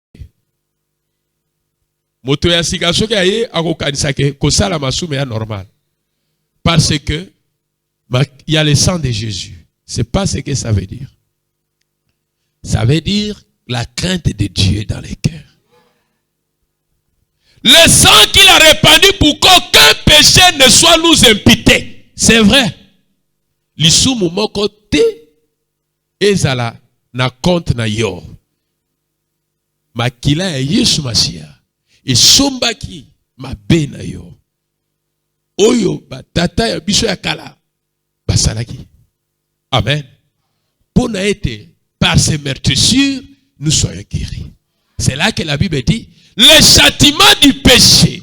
Moto ya sikasoke aye akokanisake kosala masume ya normal. Parce que il y a le sang de Jésus. C'est pas ce que ça veut dire. Ça veut dire la crainte de Dieu dans les cœurs. Le sang qu'il a répandu pour qu'aucun péché ne soit nous imputé. C'est vrai. Lisumu moko te ezala na compte na yo. Makila ya Yesu Masia. Esombaki mabe na yo. Oyo batata ya biso ya kala basalaki. Amen. Pour n'être par ces meurtrissures, nous soyons guéris. C'est là que la Bible dit, le châtiment du péché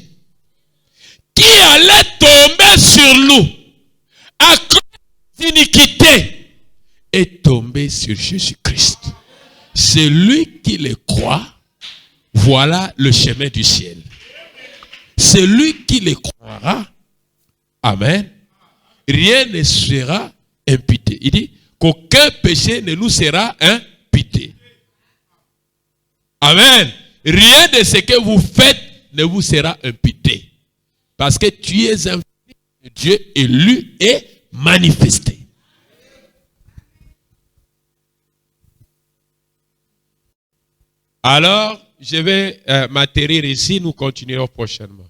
qui allait tomber sur nous à cause d'iniquité est tombé sur Jésus-Christ. Celui qui le croit, voilà le chemin du ciel. Celui qui le croira, amen, rien ne sera imputé. Il dit qu'aucun péché ne nous sera imputé. Amen. Rien de ce que vous faites ne vous sera imputé. Parce que tu es un Dieu élu et manifesté. Alors, je vais m'atterrir ici, nous continuerons prochainement.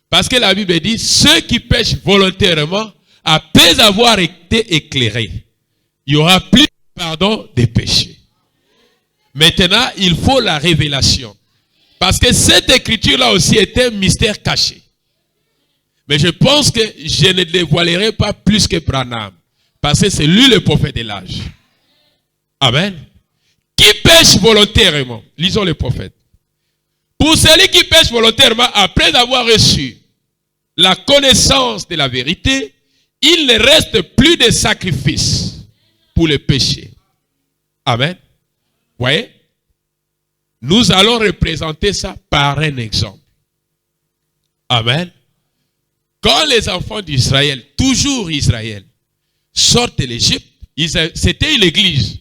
Parce que la Bible dit, ceux qui pêchent volontairement, après avoir été éclairés, il y aura plus de pardon des péchés. Maintenant, il faut la révélation. Parce que cette écriture-là aussi était un mystère caché. Mais je pense que je ne dévoilerai pas plus que Branham. Parce que c'est lui le prophète de l'âge. Amen. Qui pêche volontairement? Lisons le prophète. Pour celui qui pêche volontairement, après avoir reçu la connaissance de la vérité, il ne reste plus de sacrifice pour le péché. Amen. Vous voyez? Nous allons représenter ça par un exemple. Amen. Quand les enfants d'Israël, toujours Israël, sortent de l'Égypte, c'était une église.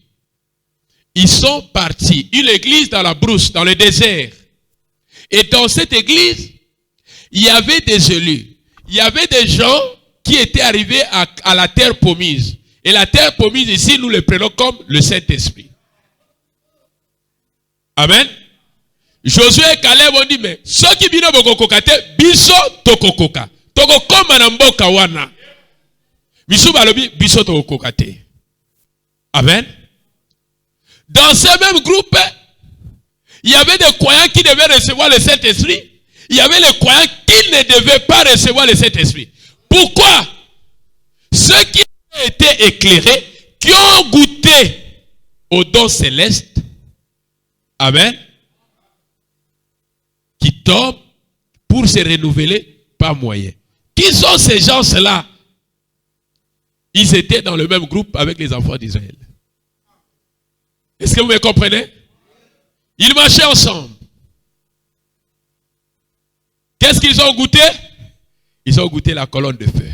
Ils sont partis. Une église dans la brousse, dans le désert. Et dans cette église, il y avait des élus. Il y avait des gens qui étaient arrivés à la terre promise. Et la terre promise ici, nous le prenons comme le Saint-Esprit. Amen. Josué et Caleb ont dit, mais ceux qui viennent au kokokate, biso tokokoka. Tokokoma na mboka wana. Biso balobi, biso tokokate. Amen. Dans ce même groupe, il y avait des croyants qui devaient recevoir le Saint-Esprit. Il y avait les croyants qui ne devaient pas recevoir le Saint-Esprit. Pourquoi? Ceux qui ont été éclairés, qui ont goûté au don céleste, amen, qui tombent pour se renouveler, pas moyen. Qui sont ces gens-là? Ils étaient dans le même groupe avec les enfants d'Israël. Est-ce que vous me comprenez? Ils marchaient ensemble. Qu'est-ce qu'ils ont goûté? Ils ont goûté la colonne de feu.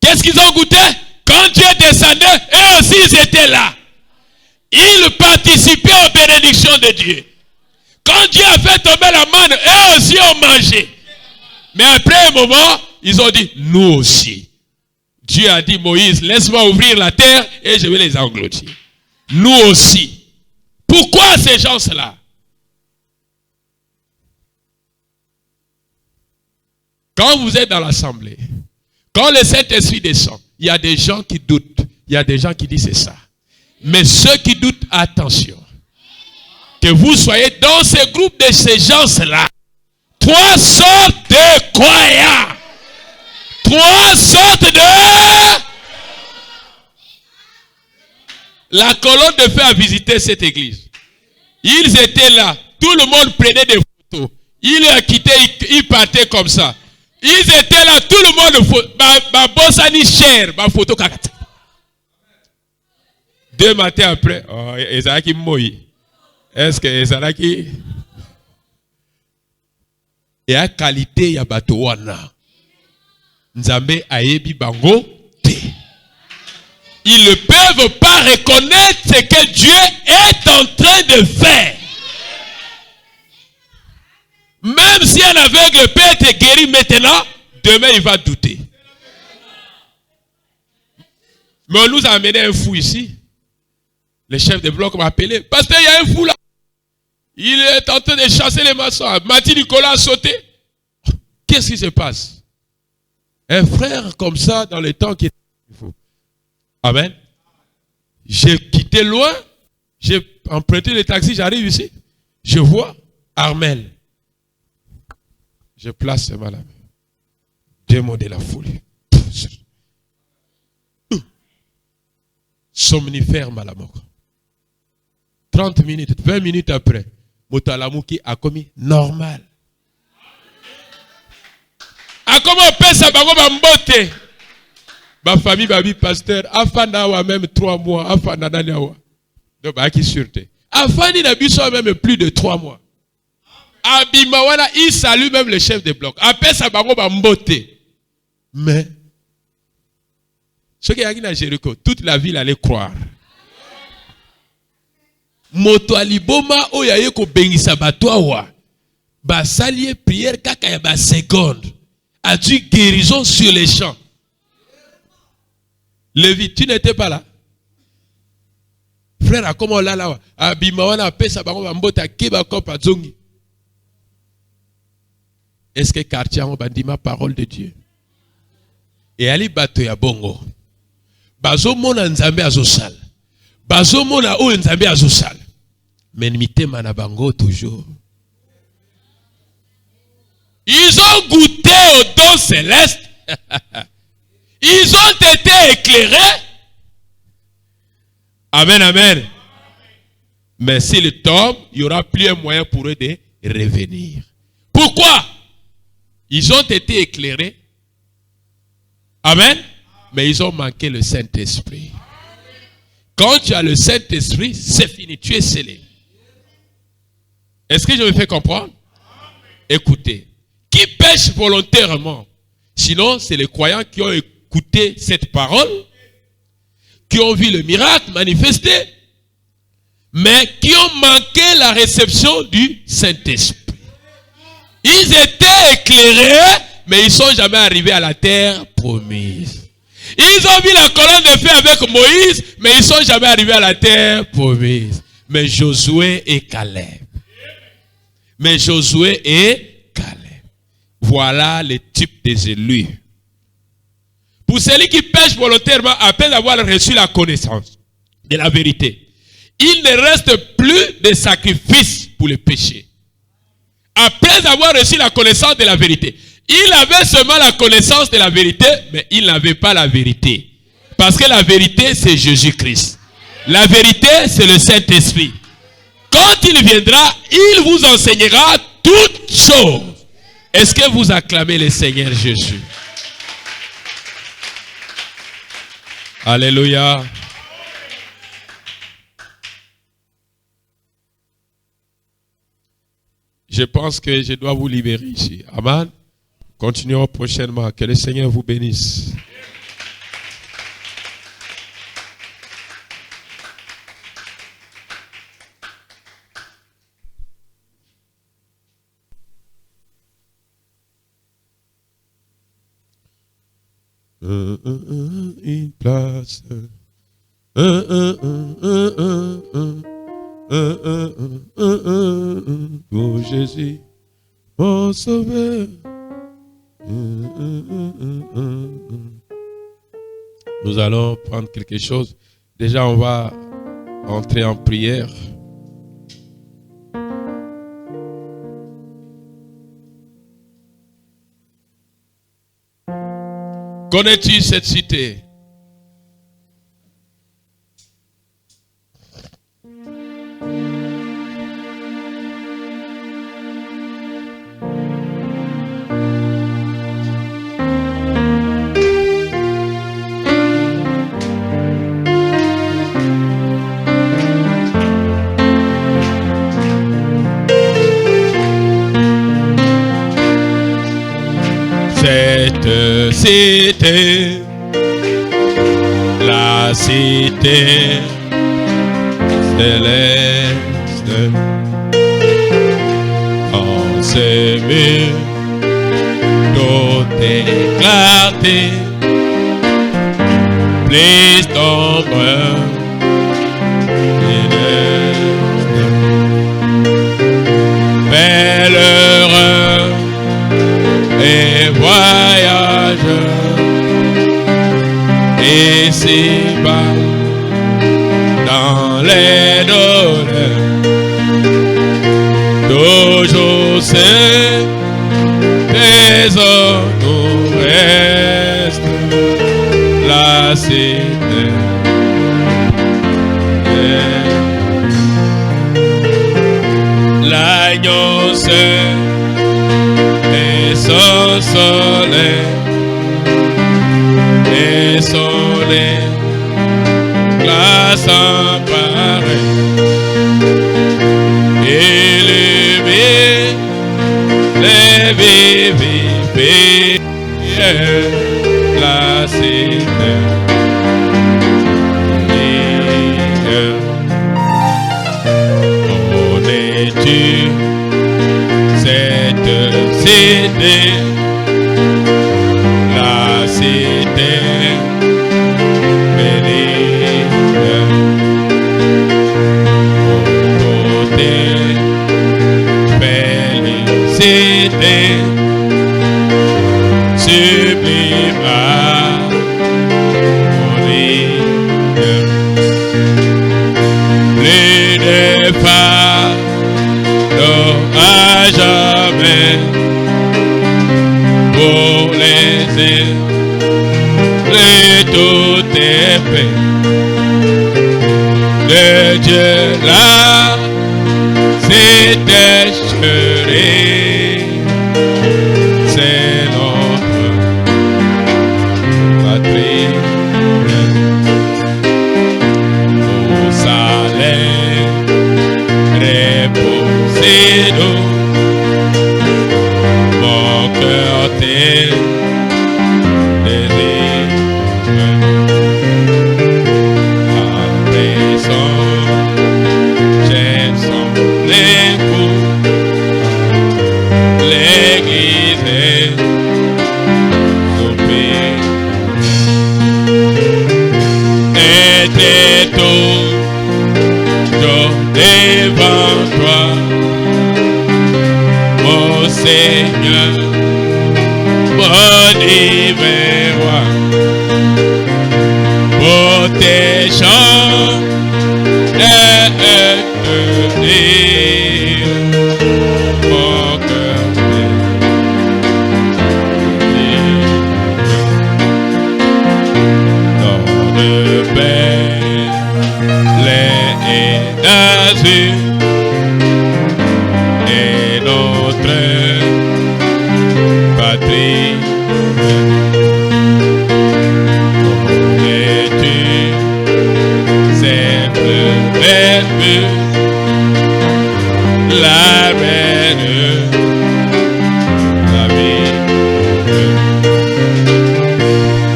Qu'est-ce qu'ils ont goûté? Quand Dieu descendait, eux aussi ils étaient là. Ils participaient aux bénédictions de Dieu. Quand Dieu a fait tomber la manne, eux aussi ont mangé. Mais après un moment, ils ont dit, nous aussi. Dieu a dit, Moïse, laisse-moi ouvrir la terre et je vais les engloutir. Nous aussi. Pourquoi ces gens-là? Quand vous êtes dans l'assemblée, quand le Saint-Esprit descend, il y a des gens qui doutent. Il y a des gens qui disent c'est ça. Mais ceux qui doutent, attention. Que vous soyez dans ce groupe de ces gens-là. 3 sortes de croyants. 3 sortes de... La colonne de feu a visité cette église. Ils étaient là. Tout le monde prenait des photos. Ils quittaient, ils partaient comme ça. Ils étaient là. Tout le monde... Ma bossani cher. Ma photo kakata. 2 matins après, oh, Ezalaki Moï. Est-ce que Ezalaki... Et à qualité, il y a Batouana. Nzambe ayebi bango te. Ils ne peuvent pas reconnaître ce que Dieu est en train de faire. Même si un aveugle peut être guéri maintenant, demain il va douter. Mais on nous a amené un fou ici. Le chef de bloc m'a appelé. Pasteur, il y a un fou là. Il est en train de chasser les maçons. Mathieu Nicolas a sauté. Qu'est-ce qui se passe? Un frère comme ça dans le temps qui est fou. Amen. J'ai quitté loin. J'ai emprunté le taxi. J'arrive ici. Je vois Armel. Je place ce malade. Démon de la folie. Somnifère malamok. 30 minutes, 20 minutes après, Motalamouki a commis normal. A comment on peut ça, mbote. Ma famille, ma vie, pasteur, afanawa même 3 mois, afanadanawa. Donc, bah, qui sûreté. Afani n'a même plus de 3 mois. Abimawana, il salue même le chef de bloc. Après ça, mbote. Mais, ce qui est à Jéricho, toute la ville allait croire. Moto aliboma oyaye ko bengisa batwa basalier prière kaka ya ba seconde a dû guérison sur les champs. Lévi, tu n'étais pas là. Frère, comment là là abimawana pesa bango mbota keba kopa zongi. Est-ce que quartier on bandima parole de Dieu? Et ali bato ya bongo. Bazo mona nzambe azosal. Bazo mona o nzambe azosal. Mais mitema na bango toujours. Ils ont goûté au don céleste. Ils ont été éclairés. Amen, amen. Mais s'ils tombent, il n'y aura plus un moyen pour eux de revenir. Pourquoi? Ils ont été éclairés. Amen. Mais ils ont manqué le Saint-Esprit. Quand tu as le Saint-Esprit, c'est fini, tu es scellé. Est-ce que je me fais comprendre? Écoutez, qui pêche volontairement? Sinon, c'est les croyants qui ont écouté cette parole, qui ont vu le miracle manifesté, mais qui ont manqué la réception du Saint-Esprit. Ils étaient éclairés, mais ils ne sont jamais arrivés à la terre promise. Ils ont vu la colonne de feu avec Moïse, mais ils ne sont jamais arrivés à la terre promise. Mais Josué et Caleb. Mais Josué et Caleb. Voilà les types des élus. Pour celui qui pêche volontairement après avoir reçu la connaissance de la vérité, il ne reste plus de sacrifice pour le péché. Après avoir reçu la connaissance de la vérité, il avait seulement la connaissance de la vérité, mais il n'avait pas la vérité. Parce que la vérité, c'est Jésus-Christ. La vérité, c'est le Saint-Esprit. Quand il viendra, il vous enseignera toutes choses. Est-ce que vous acclamez le Seigneur Jésus? Alléluia. Je pense que je dois vous libérer ici. Amen. Continuons prochainement. Que le Seigneur vous bénisse. Une place. Pour Jésus, mon sauveur. Nous allons prendre quelque chose. Déjà, on va entrer en prière. Connais-tu cette cité? Cette cité, la cité céleste, en ce mur, tout est clarté, plus d'ombre, belle heure et voyageurs, ici-bas, dans les douleurs, toujours c'est trésor nous reste, la cité. L'agneau seul et son soleil, et son lait, glace en pareil, illumine les vivifiés, la cité. Connais-tu cette cité? La cité bénie, côté félicité, sublime harmonie, plus de phare, à jamais pour les îles, plus tout est fait. Le Dieu là, c'était chéri, c'est notre patrie. Au salaire, reposez-nous, mon cœur t'est désiré. À présent, j'ai son époux, l'église est soupir. Et tout devant toi, mon Seigneur, mon divin roi, pour tes chants et te dire, mon cœur dans de paix, les d'azur et notre patrie. Connais-tu cette belle vue, la reine, la vie,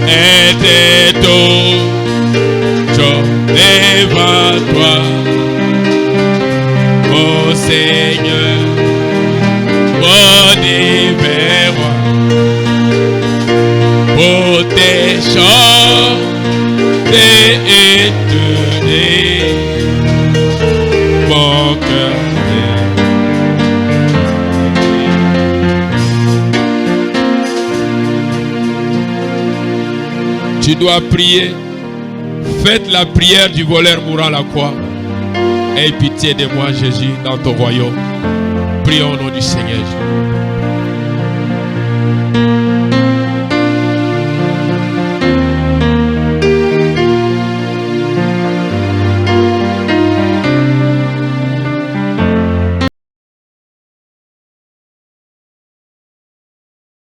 était toujours devant toi, ô Seigneur, ô divin roi, pour tes chants et te dire, mon tu dois prier. Faites la prière du voleur mourant à la croix. Aie pitié de moi, Jésus, dans ton royaume. Prions au nom du Seigneur.